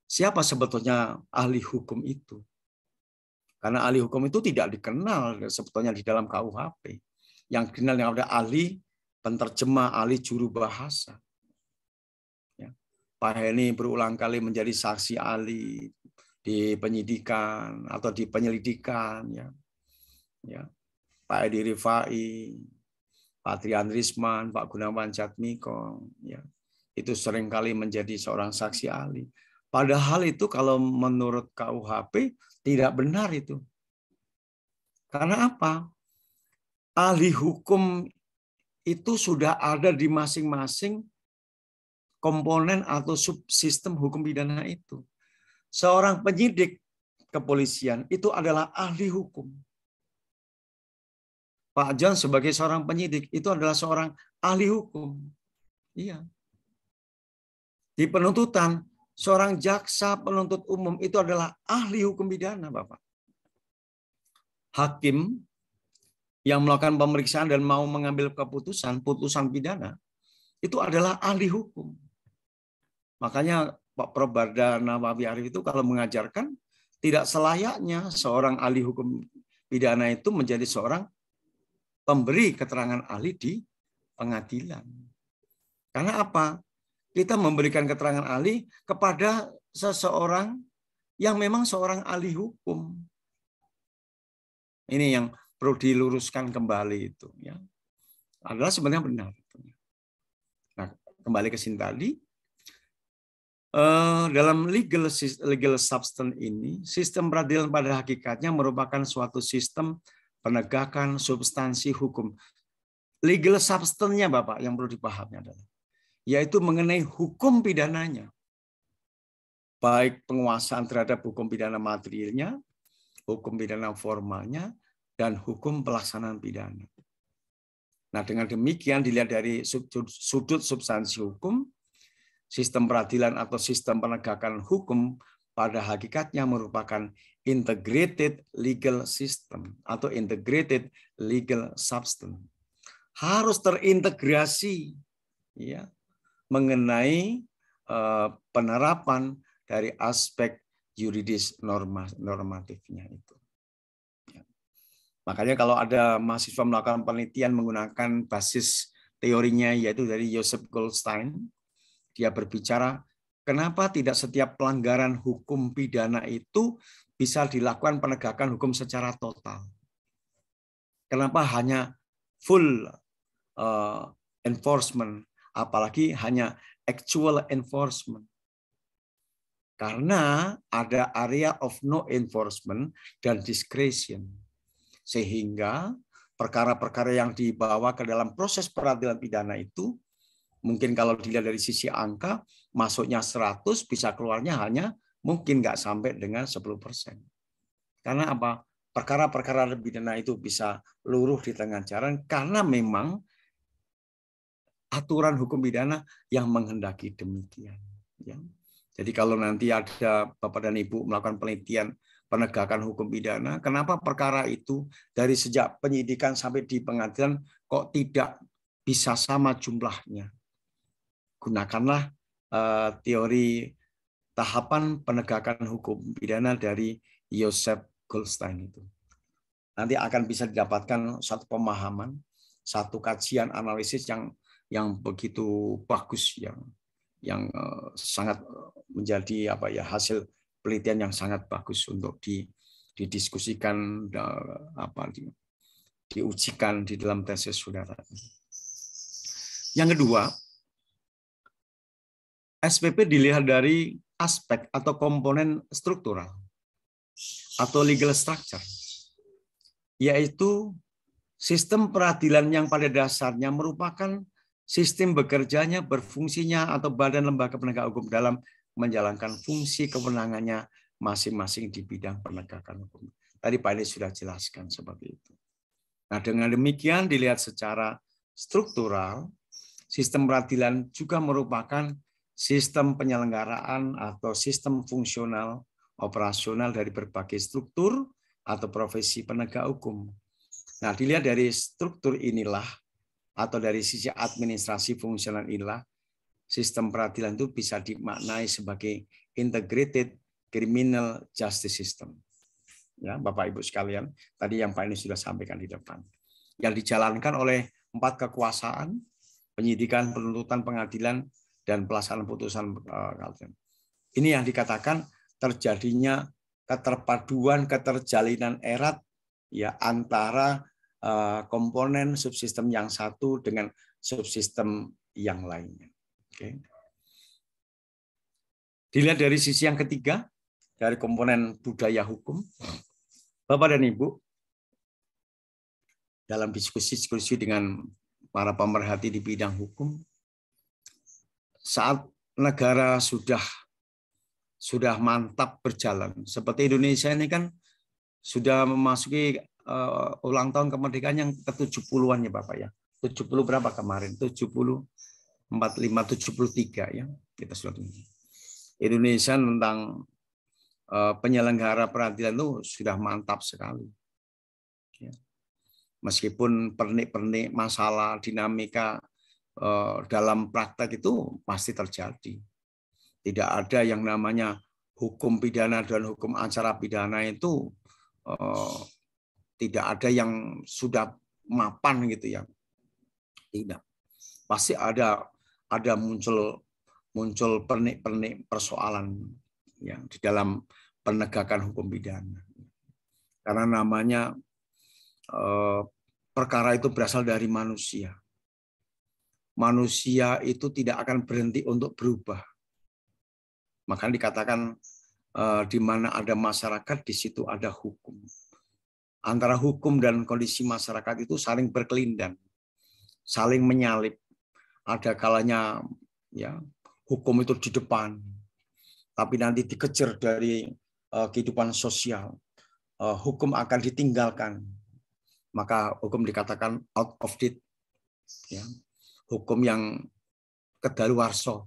siapa sebetulnya ahli hukum itu? Karena ahli hukum itu tidak dikenal sebetulnya di dalam KUHP. Yang dikenal yang ada ahli penterjemah, ahli juru bahasa. Ya. Pak Heni berulang kali menjadi saksi ahli di penyidikan atau di penyelidikan. Ya. Pak Edi Rifai, Pak Trian Risman, Pak Gunawan Jatmiko. Ya. Itu seringkali menjadi seorang saksi ahli. Padahal itu kalau menurut KUHP tidak benar itu. Karena apa? Ahli hukum itu sudah ada di masing-masing komponen atau subsistem hukum pidana itu. Seorang penyidik kepolisian itu adalah ahli hukum. Pak John sebagai seorang penyidik itu adalah seorang ahli hukum. Iya. Di penuntutan, seorang jaksa penuntut umum itu adalah ahli hukum pidana, Bapak. Hakim yang melakukan pemeriksaan dan mau mengambil keputusan, putusan pidana, itu adalah ahli hukum. Makanya Pak Prof. Bardana Wawarib itu kalau mengajarkan, tidak selayaknya seorang ahli hukum pidana itu menjadi seorang pemberi keterangan ahli di pengadilan. Karena apa? Kita memberikan keterangan ahli kepada seseorang yang memang seorang ahli hukum. Ini yang perlu diluruskan kembali itu. Ya. Adalah sebenarnya benar. Nah, kembali ke sini tadi. Dalam legal substance ini, sistem peradilan pada hakikatnya merupakan suatu sistem penegakan substansi hukum. Legal substance-nya, Bapak, yang perlu dipahami adalah yaitu mengenai hukum pidananya. Baik penguasaan terhadap hukum pidana materialnya, hukum pidana formalnya, dan hukum pelaksanaan pidana. Nah, dengan demikian dilihat dari sudut substansi hukum, sistem peradilan atau sistem penegakan hukum pada hakikatnya merupakan integrated legal system atau integrated legal substance. Harus terintegrasi ya, mengenai penerapan dari aspek yuridis normatifnya itu. Ya. Makanya kalau ada mahasiswa melakukan penelitian menggunakan basis teorinya yaitu dari Joseph Goldstein, dia berbicara kenapa tidak setiap pelanggaran hukum pidana itu bisa dilakukan penegakan hukum secara total. Kenapa hanya full enforcement, apalagi hanya actual enforcement. Karena ada area of no enforcement dan discretion. Sehingga perkara-perkara yang dibawa ke dalam proses peradilan pidana itu Mungkin kalau dilihat dari sisi angka, masuknya 100, bisa keluarnya hanya mungkin nggak sampai dengan 10%. Karena apa? Perkara-perkara pidana itu bisa luruh di tengah jalan karena memang aturan hukum pidana yang menghendaki demikian. Ya. Jadi kalau nanti ada Bapak dan Ibu melakukan penelitian penegakan hukum pidana, kenapa perkara itu dari sejak penyidikan sampai di pengadilan kok tidak bisa sama jumlahnya? Gunakanlah teori tahapan penegakan hukum pidana dari Joseph Goldstein itu. Nanti akan bisa didapatkan satu pemahaman, satu kajian analisis yang begitu bagus, yang sangat menjadi hasil penelitian yang sangat bagus untuk didiskusikan, diujikan di dalam tesis saudara. Yang kedua, SPP dilihat dari aspek atau komponen struktural atau legal structure, yaitu sistem peradilan yang pada dasarnya merupakan sistem bekerjanya, berfungsinya atau badan lembaga penegak hukum dalam menjalankan fungsi kewenangannya masing-masing di bidang penegakan hukum. Tadi Pak Edi sudah jelaskan seperti itu. Nah, dengan demikian dilihat secara struktural, sistem peradilan juga merupakan sistem penyelenggaraan atau sistem fungsional operasional dari berbagai struktur atau profesi penegak hukum. Nah, dilihat dari struktur inilah atau dari sisi administrasi fungsional inilah, sistem peradilan itu bisa dimaknai sebagai integrated criminal justice system. Ya, Bapak Ibu sekalian, tadi yang Pak ini sudah sampaikan di depan. Yang dijalankan oleh 4 kekuasaan, penyidikan, penuntutan, pengadilan, dan pelaksanaan putusan. Ini yang dikatakan terjadinya keterpaduan, keterjalinan erat ya antara komponen subsistem yang satu dengan subsistem yang lainnya. Oke. Dilihat dari sisi yang ketiga, dari komponen budaya hukum, Bapak dan Ibu, dalam diskusi-diskusi dengan para pemerhati di bidang hukum, saat negara sudah mantap berjalan, seperti Indonesia ini kan sudah memasuki ulang tahun kemerdekaan yang ke-70-an ya Bapak ya. 70 berapa kemarin? 70, 45, 73 ya. Kita sudah tunggu. Indonesia tentang penyelenggara peradilan itu sudah mantap sekali. Ya. Meskipun pernik-pernik masalah, dinamika dalam praktek itu pasti terjadi. Tidak ada yang namanya hukum pidana dan hukum acara pidana itu tidak ada yang sudah mapan gitu ya. Tidak. Pasti ada muncul pernik-pernik persoalan ya di dalam penegakan hukum pidana. Karena namanya perkara itu berasal dari manusia. Manusia itu tidak akan berhenti untuk berubah. Maka dikatakan di mana ada masyarakat, di situ ada hukum. Antara hukum dan kondisi masyarakat itu saling berkelindan, saling menyalip. Ada kalanya ya hukum itu di depan, tapi nanti dikejar dari kehidupan sosial. Hukum akan ditinggalkan, maka hukum dikatakan out of date. Ya. Hukum yang kedaluwarsa,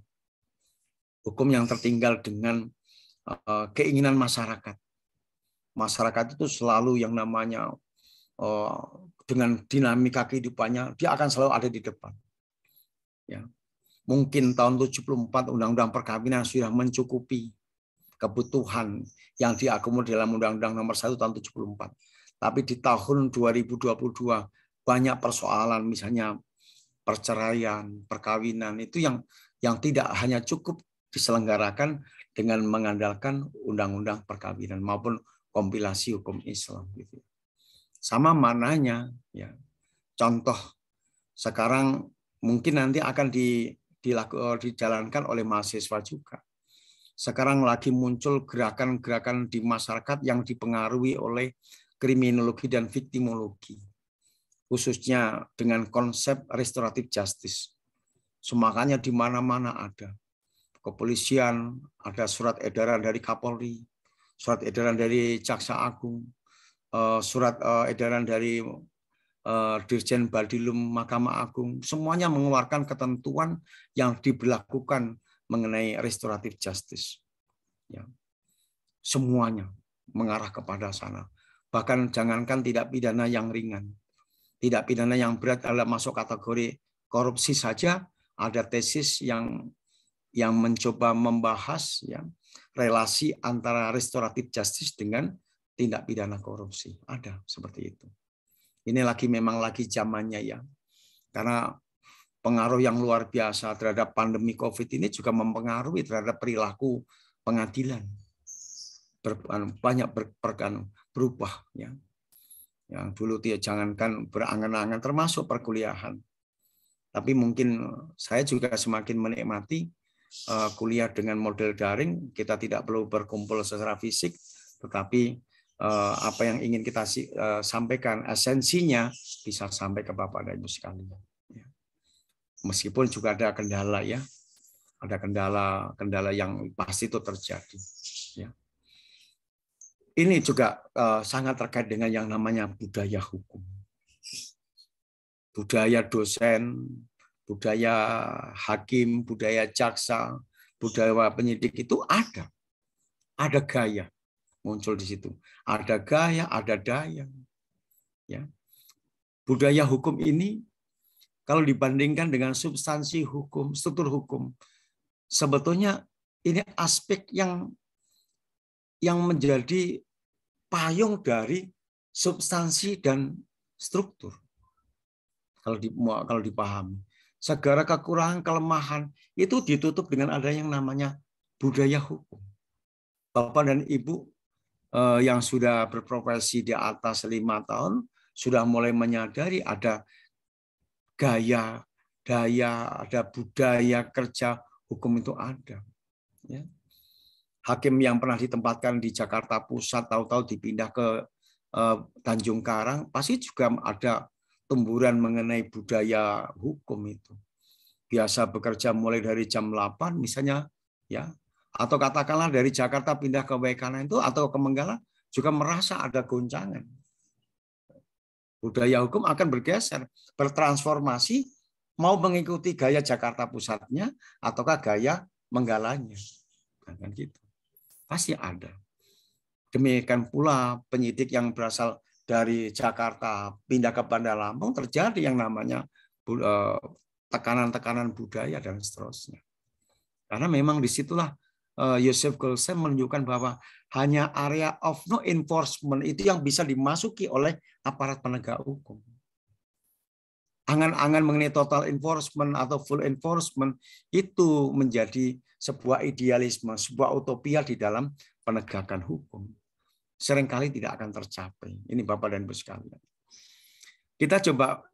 hukum yang tertinggal dengan keinginan masyarakat. Masyarakat itu selalu yang namanya dengan dinamika kehidupannya, dia akan selalu ada di depan. Ya. Mungkin tahun 74 Undang-Undang Perkawinan sudah mencukupi kebutuhan yang diakomodir dalam Undang-Undang Nomor 1 tahun 74. Tapi di tahun 2022 banyak persoalan, misalnya perceraian, perkawinan itu yang tidak hanya cukup diselenggarakan dengan mengandalkan undang-undang perkawinan maupun kompilasi hukum Islam gitu. Sama mananya ya. Contoh sekarang mungkin nanti akan dijalankan oleh mahasiswa juga. Sekarang lagi muncul gerakan-gerakan di masyarakat yang dipengaruhi oleh kriminologi dan viktimologi. Khususnya dengan konsep restoratif justice. Semakanya di mana-mana ada. Kepolisian, ada surat edaran dari Kapolri, surat edaran dari Jaksa Agung, surat edaran dari Dirjen Badilum Mahkamah Agung, semuanya mengeluarkan ketentuan yang diberlakukan mengenai restoratif justice. Ya. Semuanya mengarah kepada sana. Bahkan jangankan tidak pidana yang ringan, tidak pidana yang berat adalah masuk kategori korupsi saja, ada tesis yang mencoba membahas ya, relasi antara restoratif justice dengan tindak pidana korupsi. Ada seperti itu. Ini memang lagi zamannya ya. Karena pengaruh yang luar biasa terhadap pandemi COVID ini juga mempengaruhi terhadap perilaku pengadilan. Banyak berubah ya. Yang dulu dia jangankan berangan-angan termasuk perkuliahan. Tapi mungkin saya juga semakin menikmati kuliah dengan model daring. Kita tidak perlu berkumpul secara fisik, tetapi apa yang ingin kita sampaikan, esensinya bisa sampai ke Bapak dan Ibu sekalian. Meskipun juga ada kendala ya, ada kendala yang pasti itu terjadi. Ya. Ini juga sangat terkait dengan yang namanya budaya hukum, budaya dosen, budaya hakim, budaya jaksa, budaya penyidik itu ada gaya. Muncul di situ. Ada gaya, ada daya. Ya. Budaya hukum ini, kalau dibandingkan dengan substansi hukum, struktur hukum, sebetulnya ini aspek yang menjadi payung dari substansi dan struktur. Kalau dipahami. Segala kekurangan, kelemahan, itu ditutup dengan ada yang namanya budaya hukum. Bapak dan Ibu yang sudah berprofesi di atas 5 tahun sudah mulai menyadari ada gaya, daya, ada budaya kerja hukum itu ada. Ya. Hakim yang pernah ditempatkan di Jakarta Pusat tahu-tahu dipindah ke Tanjung Karang pasti juga ada temburan mengenai budaya hukum itu. Biasa bekerja mulai dari jam 8 misalnya ya. Atau katakanlah dari Jakarta pindah ke Waikana itu atau ke Menggala juga merasa ada goncangan. Budaya hukum akan bergeser, bertransformasi, mau mengikuti gaya Jakarta Pusatnya ataukah gaya Menggalanya. Kan gitu. Pasti ada. Demikian pula penyidik yang berasal dari Jakarta pindah ke Bandar Lampung terjadi yang namanya tekanan-tekanan budaya dan seterusnya. Karena memang disitulah Joseph Goldstein menunjukkan bahwa hanya area of no enforcement itu yang bisa dimasuki oleh aparat penegak hukum. Angan-angan mengenai total enforcement atau full enforcement itu menjadi sebuah idealisme, sebuah utopia di dalam penegakan hukum. Seringkali tidak akan tercapai. Ini Bapak dan Ibu sekalian. Kita coba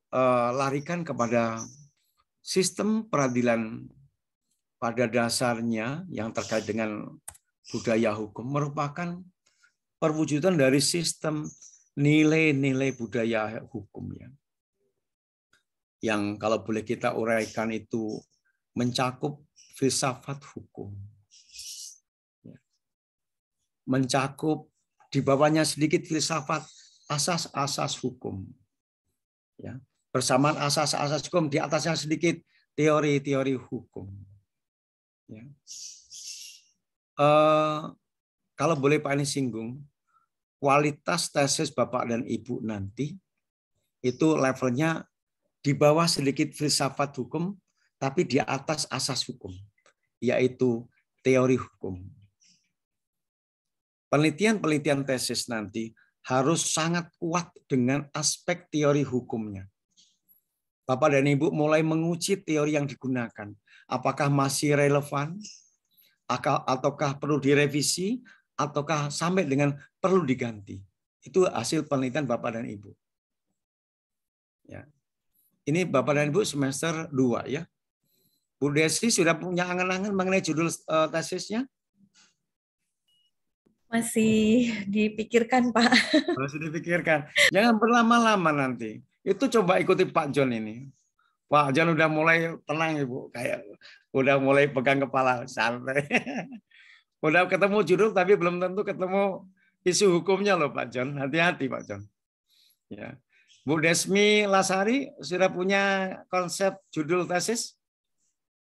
larikan kepada sistem peradilan pada dasarnya yang terkait dengan budaya hukum merupakan perwujudan dari sistem nilai-nilai budaya hukum ya. Yang kalau boleh kita uraikan itu mencakup filsafat hukum. Mencakup di bawahnya sedikit filsafat asas-asas hukum. Ya. Bersamaan asas-asas hukum di atasnya sedikit teori-teori hukum. Ya. Kalau boleh Pak ini singgung, kualitas tesis Bapak dan Ibu nanti itu levelnya di bawah sedikit filsafat hukum, tapi di atas asas hukum, yaitu teori hukum. Penelitian-penelitian tesis nanti harus sangat kuat dengan aspek teori hukumnya. Bapak dan Ibu mulai menguji teori yang digunakan. Apakah masih relevan? Ataukah perlu direvisi? Ataukah sampai dengan perlu diganti? Itu hasil penelitian Bapak dan Ibu. Ya. Ini Bapak dan Ibu semester 2 ya. Bu Desi sudah punya angan-angan mengenai judul tesisnya? Masih dipikirkan, Pak. Masih dipikirkan. Jangan berlama-lama nanti. Itu coba ikuti Pak John ini. Pak John udah mulai tenang Ibu, kayak udah mulai pegang kepala, santai. Udah ketemu judul tapi belum tentu ketemu isu hukumnya loh Pak John. Hati-hati Pak John. Ya. Bu Desmi Lasari sudah punya konsep judul tesis?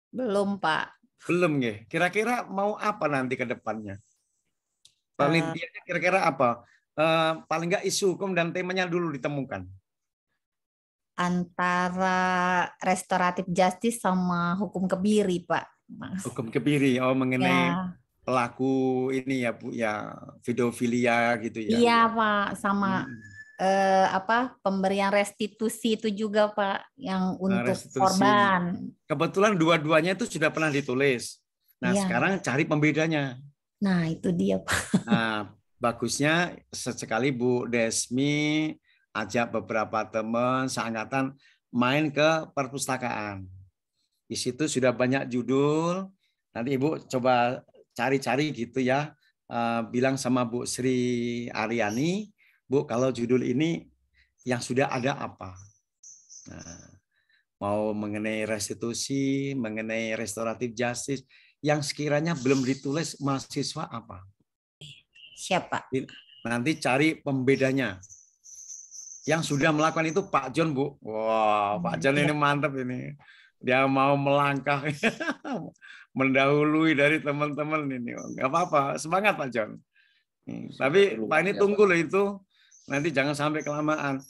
Belum, Pak. Belum ya. Kira-kira mau apa nanti ke depannya? Penelitiannya kira-kira apa? Paling nggak isu hukum dan temanya dulu ditemukan. Antara restoratif justice sama hukum kebiri, Pak. Mas. Hukum kebiri, mengenai Ya. pelaku ini ya Bu, ya pedofilia gitu ya. Iya, Pak, sama pemberian restitusi itu juga, Pak, yang untuk Restitusi. korban. Kebetulan dua-duanya itu sudah pernah ditulis. Nah, Iya. sekarang cari pembedanya. Nah, itu dia, Pak. Nah, bagusnya sesekali Bu Desmi ajak beberapa teman seangkatan main ke perpustakaan. Di situ sudah banyak judul. Nanti Ibu coba cari-cari gitu ya. Bilang sama Bu Sri Aryani, Bu, kalau judul ini yang sudah ada apa? Nah, mau mengenai restitusi, mengenai restoratif justice, yang sekiranya belum ditulis mahasiswa apa? Siapa? Nanti cari pembedanya. Yang sudah melakukan itu Pak John, Bu. Wah, Pak John ini mantap ini. Dia mau melangkah, mendahului dari teman-teman ini. Nggak apa-apa, semangat Pak John. Tapi Pak ini tunggu loh itu. Nanti jangan sampai kelamaan.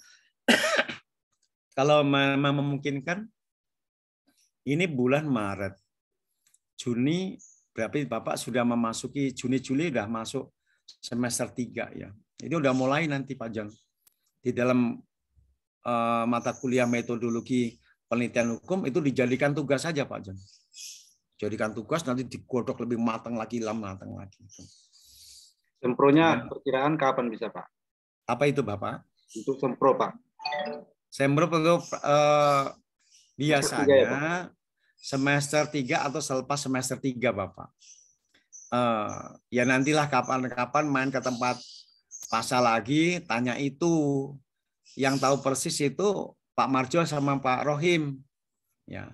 Kalau memungkinkan, ini bulan Maret. Juni, berarti Bapak sudah memasuki Juni-Juli sudah masuk semester 3 ya. Ini udah mulai nanti Pak John. Di dalam mata kuliah metodologi penelitian hukum itu dijadikan tugas saja Pak John. Jadikan tugas nanti digodok lebih matang lagi. Sempronya perkiraan kapan bisa Pak? Apa itu Bapak? Untuk sempro Pak. Sempro untuk biasanya semester 3 atau selepas semester 3 Bapak. Ya nantilah kapan-kapan main ke tempat pasal lagi, tanya itu. Yang tahu persis itu Pak Marjo sama Pak Rohim. Ya.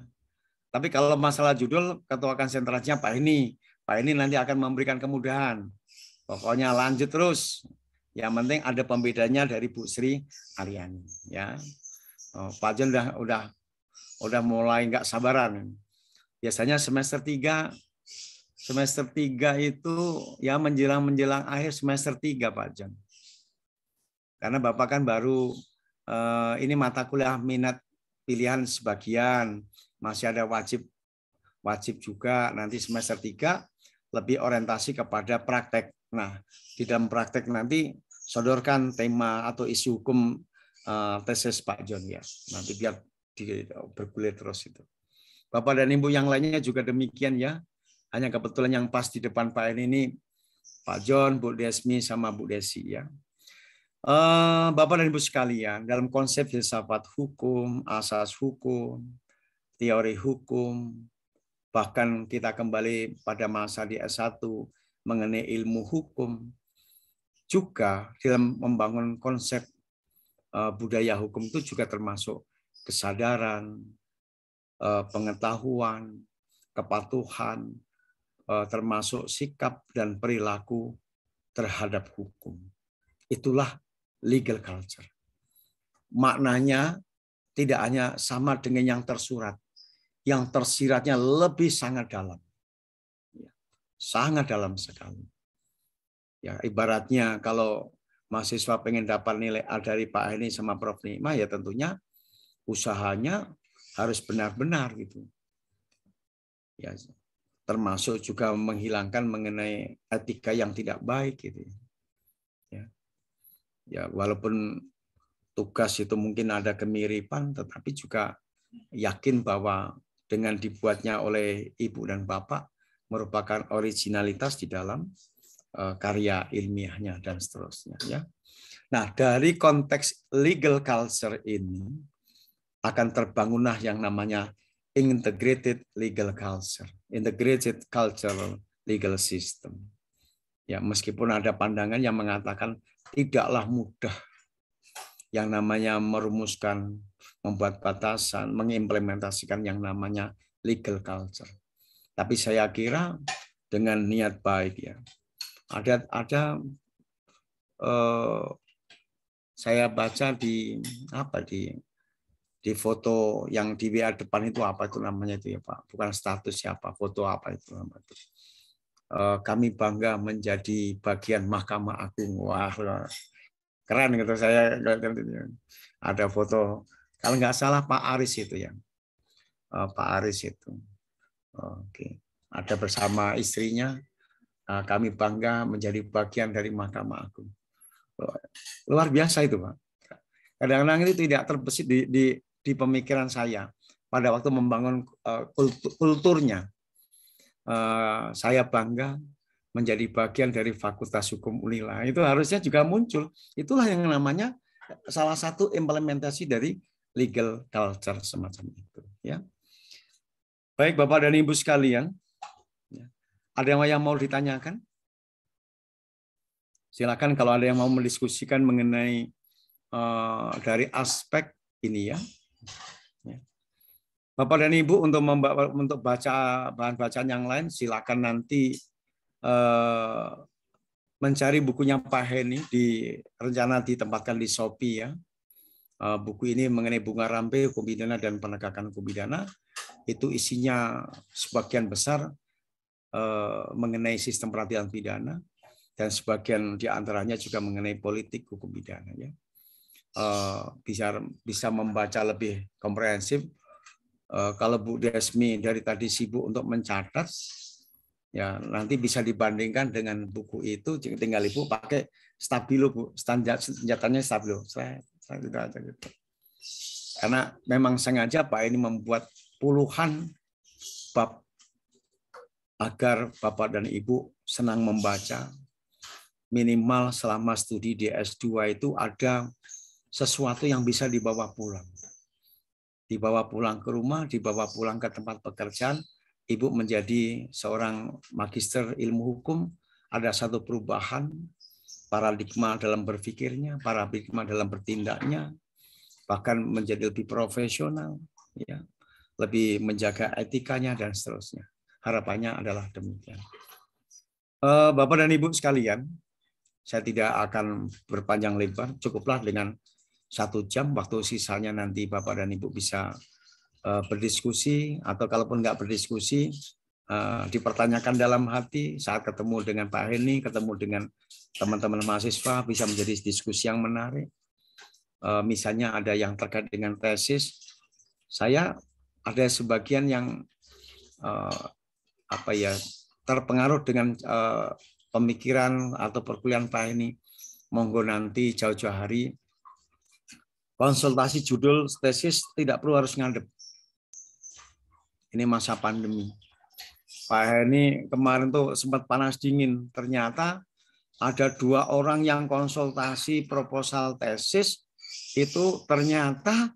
Tapi kalau masalah judul, ketua konsentrasinya Pak ini nanti akan memberikan kemudahan. Pokoknya lanjut terus. Yang penting ada pembedanya dari Bu Sri Aryani. Ya. Pak Jon udah mulai nggak sabaran. Biasanya semester 3 itu ya menjelang akhir semester 3 Pak Jon. Karena Bapak kan baru ini mata kuliah minat pilihan sebagian, masih ada wajib juga nanti semester 3 lebih orientasi kepada praktek. Nah, di dalam praktek nanti sodorkan tema atau isu hukum tesis Pak Jon ya. Nanti biar bergulir terus itu. Bapak dan Ibu yang lainnya juga demikian ya. Hanya kebetulan yang pas di depan Pak ini Pak Jon, Bu Desmi sama Bu Desi ya. Bapak dan Ibu sekalian, dalam konsep filsafat hukum, asas hukum, teori hukum, bahkan kita kembali pada masa di S1 mengenai ilmu hukum, juga dalam membangun konsep budaya hukum itu juga termasuk kesadaran, pengetahuan, kepatuhan, termasuk sikap dan perilaku terhadap hukum. Itulah legal culture. Maknanya tidak hanya sama dengan yang tersurat, yang tersiratnya lebih sangat dalam. Sangat dalam sekali. Ya, ibaratnya kalau mahasiswa pengen dapat nilai A dari Pak ini sama Prof. Nima, ya tentunya usahanya harus benar-benar gitu. Ya, termasuk juga menghilangkan mengenai etika yang tidak baik gitu. Ya, walaupun tugas itu mungkin ada kemiripan, tetapi juga yakin bahwa dengan dibuatnya oleh Ibu dan Bapak merupakan originalitas di dalam karya ilmiahnya dan seterusnya. Ya. Nah, dari konteks legal culture ini akan terbangunlah yang namanya integrated legal culture, integrated cultural legal system. Ya, meskipun ada pandangan yang mengatakan tidaklah mudah yang namanya merumuskan membuat batasan, mengimplementasikan yang namanya legal culture. Tapi saya kira dengan niat baik ya. Ada saya baca di foto yang di WA depan itu apa itu namanya itu ya Pak, bukan status siapa, foto apa itu namanya. Kami bangga menjadi bagian Mahkamah Agung. Wah, keren gitu saya. Ada foto, kalau nggak salah Pak Aris itu ya, Pak Aris itu. Oke, ada bersama istrinya. Kami bangga menjadi bagian dari Mahkamah Agung. Luar biasa itu Pak. Kadang-kadang itu tidak terbesit di pemikiran saya pada waktu membangun kulturnya. Saya bangga menjadi bagian dari Fakultas Hukum Unila. Itu harusnya juga muncul. Itulah yang namanya salah satu implementasi dari legal culture semacam itu. Ya. Baik Bapak dan Ibu sekalian, ada yang mau ditanyakan? Silakan kalau ada yang mau mendiskusikan mengenai dari aspek ini ya. Bapak dan Ibu untuk baca bahan bacaan yang lain silakan nanti mencari bukunya Pak Heni, rencana ditempatkan di Shopee ya. Buku ini mengenai bunga rampe, hukum pidana dan penegakan hukum pidana. Itu isinya sebagian besar mengenai sistem peradilan pidana dan sebagian diantaranya juga mengenai politik hukum pidana ya. Bisa membaca lebih komprehensif. Kalau Bu Desmi dari tadi sibuk untuk mencatat, ya nanti bisa dibandingkan dengan buku itu. Tinggal Ibu pakai stabilo Bu, senjatanya stabilo. Gitu. Karena memang sengaja Pak ini membuat puluhan bab agar Bapak dan Ibu senang membaca. Minimal selama studi di S2 itu ada sesuatu yang bisa dibawa pulang. Dibawa pulang ke rumah, dibawa pulang ke tempat pekerjaan, Ibu menjadi seorang magister ilmu hukum, ada satu perubahan paradigma dalam berpikirnya, paradigma dalam bertindaknya, bahkan menjadi lebih profesional, ya, lebih menjaga etikanya dan seterusnya. Harapannya adalah demikian. Bapak dan Ibu sekalian, saya tidak akan berpanjang lebar, cukuplah dengan 1 jam, waktu sisanya nanti Bapak dan Ibu bisa berdiskusi, atau kalaupun nggak berdiskusi, dipertanyakan dalam hati saat ketemu dengan Pak Heni, ketemu dengan teman-teman mahasiswa, bisa menjadi diskusi yang menarik. Misalnya ada yang terkait dengan tesis, saya ada sebagian yang terpengaruh dengan pemikiran atau perkuliahan Pak Heni. Monggo nanti jauh-jauh hari konsultasi judul tesis tidak perlu harus ngadep. Ini masa pandemi. Pak Heni kemarin tuh sempat panas dingin. Ternyata ada 2 orang yang konsultasi proposal tesis itu ternyata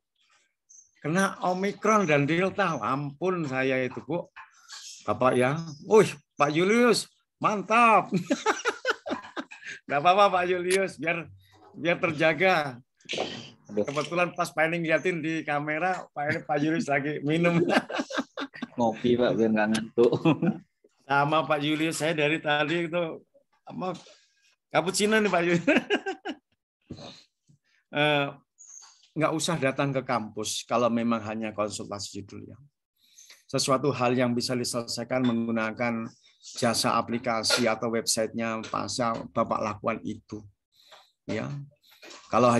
kena Omikron dan Delta. Ampun saya itu Bu. Bapak ya. Pak Julius, mantap. Nggak apa-apa Pak Julius, biar terjaga. Kebetulan pas Pak Heni ngeliatin di kamera, Pak Julius lagi minum. Ngopi Pak, biar nggak ngantuk. Sama Pak Julius, saya dari tadi itu cappuccino nih Pak Julius. Nggak usah datang ke kampus kalau memang hanya konsultasi judul ya. Sesuatu hal yang bisa diselesaikan menggunakan jasa aplikasi atau websitenya pasal Bapak lakukan itu. Ya. Kalau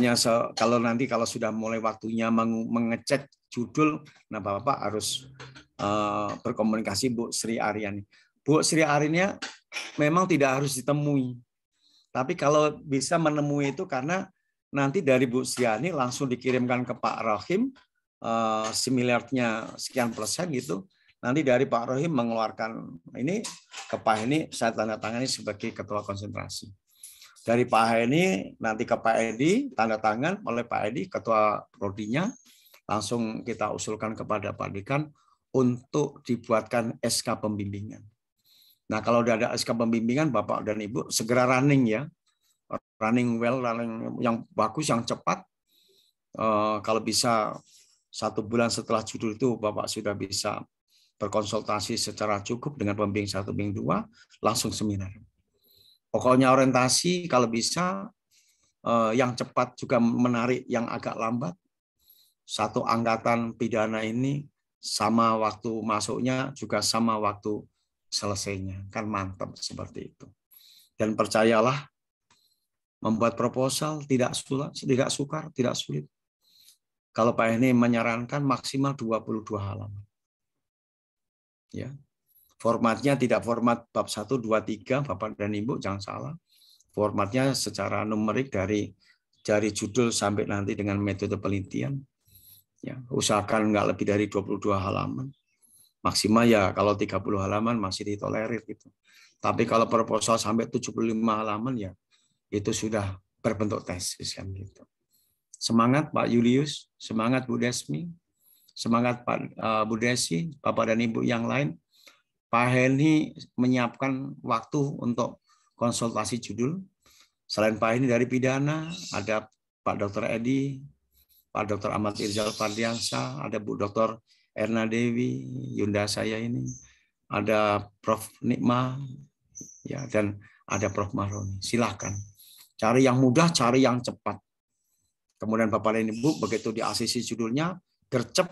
nanti sudah mulai waktunya mengecek judul, nah Bapak harus berkomunikasi Bu Sri Aryani. Bu Sri Aryani memang tidak harus ditemui. Tapi kalau bisa menemui itu karena nanti dari Bu Sri Aryani langsung dikirimkan ke Pak Rohim, similarnya sekian persen gitu. Nanti dari Pak Rohim mengeluarkan ini ke Pak Heni, saya tanda tangani sebagai ketua konsentrasi. Dari Pak Heni nanti ke Pak Edi, tanda tangan oleh Pak Edi, ketua prodinya, langsung kita usulkan kepada Pak Dekan untuk dibuatkan SK pembimbingan. Nah kalau udah ada SK pembimbingan, Bapak dan Ibu segera running ya, running well, running yang bagus, yang cepat. Kalau bisa 1 bulan setelah judul itu Bapak sudah bisa berkonsultasi secara cukup dengan pembimbing 1, pembimbing 2, langsung seminar. Pokoknya orientasi kalau bisa yang cepat juga menarik yang agak lambat. 1 angkatan pidana ini sama waktu masuknya juga sama waktu selesainya. Kan mantap seperti itu. Dan percayalah, membuat proposal tidak sukar, tidak sulit. Kalau Pak Heni menyarankan maksimal 22 halaman. Ya. Formatnya tidak format bab 1, 2, 3, Bapak dan Ibu, jangan salah. Formatnya secara numerik dari judul sampai nanti dengan metode penelitian. Ya, usahakan nggak lebih dari 22 halaman. Maksimal ya kalau 30 halaman masih ditolerir gitu. Tapi kalau proposal sampai 75 halaman ya itu sudah berbentuk tesis kan gitu. Semangat Pak Julius, semangat Bu Desmi, semangat Pak Bu Desi, Bapak dan Ibu yang lain. Pak Heni menyiapkan waktu untuk konsultasi judul. Selain Pak Heni dari pidana, ada Pak Dr. Edi, Pak Dr. Ahmad Irzal Fardiansa, ada Bu Dr. Erna Dewi, Yunda saya ini, ada Prof. Nikma, ya, dan ada Prof. Mahroni. Silakan. Cari yang mudah, cari yang cepat. Kemudian Bapak dan Ibu begitu di ACC judulnya, gercep,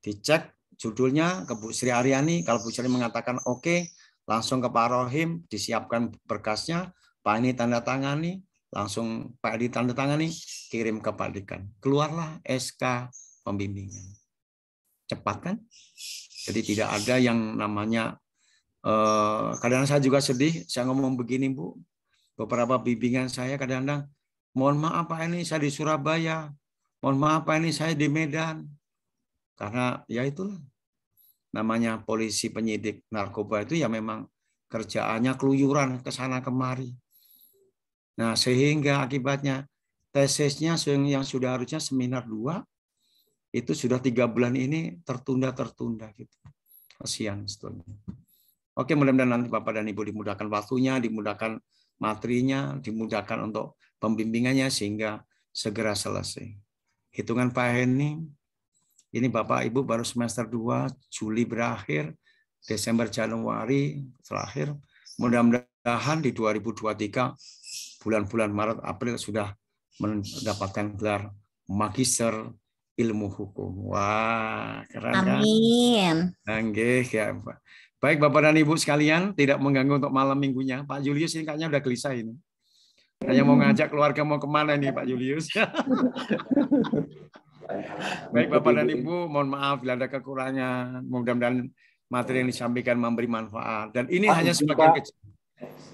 dicek judulnya ke Bu Sri Aryani. Kalau Bu Sri mengatakan oke, langsung ke Pak Rohim, disiapkan berkasnya, Pak ini tanda tangani, langsung Pak Edi tanda tangani, kirim ke Pak Dekan. Keluarlah SK pembimbingan. Cepat kan? Jadi tidak ada yang namanya, kadang-kadang saya juga sedih, saya ngomong begini Bu, beberapa bimbingan saya kadang-kadang, mohon maaf Pak ini saya di Surabaya, mohon maaf Pak ini saya di Medan. Karena ya itulah, namanya polisi penyidik narkoba itu ya memang kerjaannya keluyuran ke sana kemari. Nah sehingga akibatnya tesisnya yang sudah harusnya seminar 2, itu sudah 3 bulan ini tertunda gitu. Kasihan sebetulnya. Oke, mudah-mudahan nanti Bapak dan Ibu dimudahkan waktunya, dimudahkan materinya, dimudahkan untuk pembimbingannya sehingga segera selesai. Hitungan Pak Heni, ini Bapak Ibu baru semester 2, Juli berakhir, Desember Januari terakhir. Mudah-mudahan di 2023 bulan-bulan Maret April sudah mendapatkan gelar Magister Ilmu Hukum. Wah, keren kan? Amin. Nggih, ya, Pak. Baik Bapak dan Ibu sekalian, tidak mengganggu untuk malam minggunya. Pak Julius ini kayaknya udah gelisah ini. Kayaknya mau ngajak keluarga mau kemana nih Pak Julius? Baik Bapak dan Ibu, mohon maaf bila ada kekurangan. Mudah-mudahan materi yang disampaikan memberi manfaat. Dan ini Pak, hanya sebagian kecil.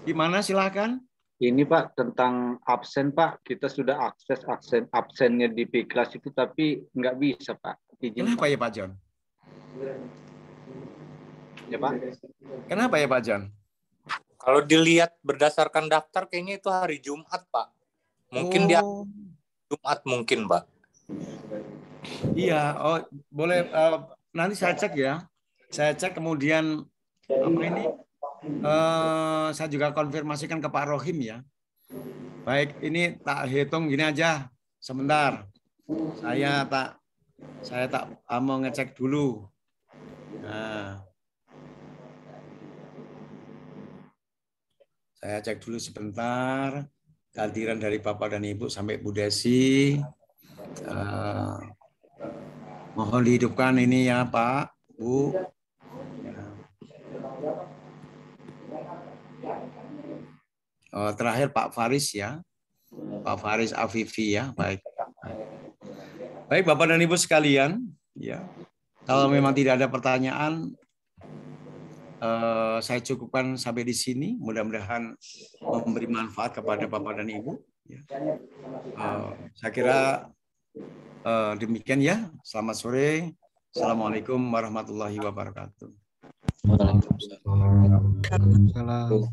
Gimana silakan? Ini Pak tentang absen Pak, kita sudah akses absennya di P-Class itu tapi nggak bisa Pak. Izin, Kenapa Pak. ya Pak John? Ya Pak. Kenapa ya Pak John? Kalau dilihat berdasarkan daftar kayaknya itu hari Jumat Pak. Mungkin dia Jumat mungkin Pak. Iya, oh boleh nanti saya cek ya. Saya cek kemudian apa ini? Saya juga konfirmasikan ke Pak Rohim ya. Baik, ini tak hitung gini aja. Sebentar. Saya tak mau ngecek dulu. Nah. Saya cek dulu sebentar. Kehadiran dari Bapak dan Ibu sampai Bu Desi. Mohon dihidupkan ini ya Pak, Bu. Terakhir Pak Faris ya. Pak Faris Afifi ya. Baik. Baik Bapak dan Ibu sekalian. Ya. Kalau memang tidak ada pertanyaan, saya cukupkan sampai di sini. Mudah-mudahan memberi manfaat kepada Bapak dan Ibu. Saya kira demikian ya. Selamat sore. Assalamualaikum warahmatullahi wabarakatuh. Waalaikumsalam.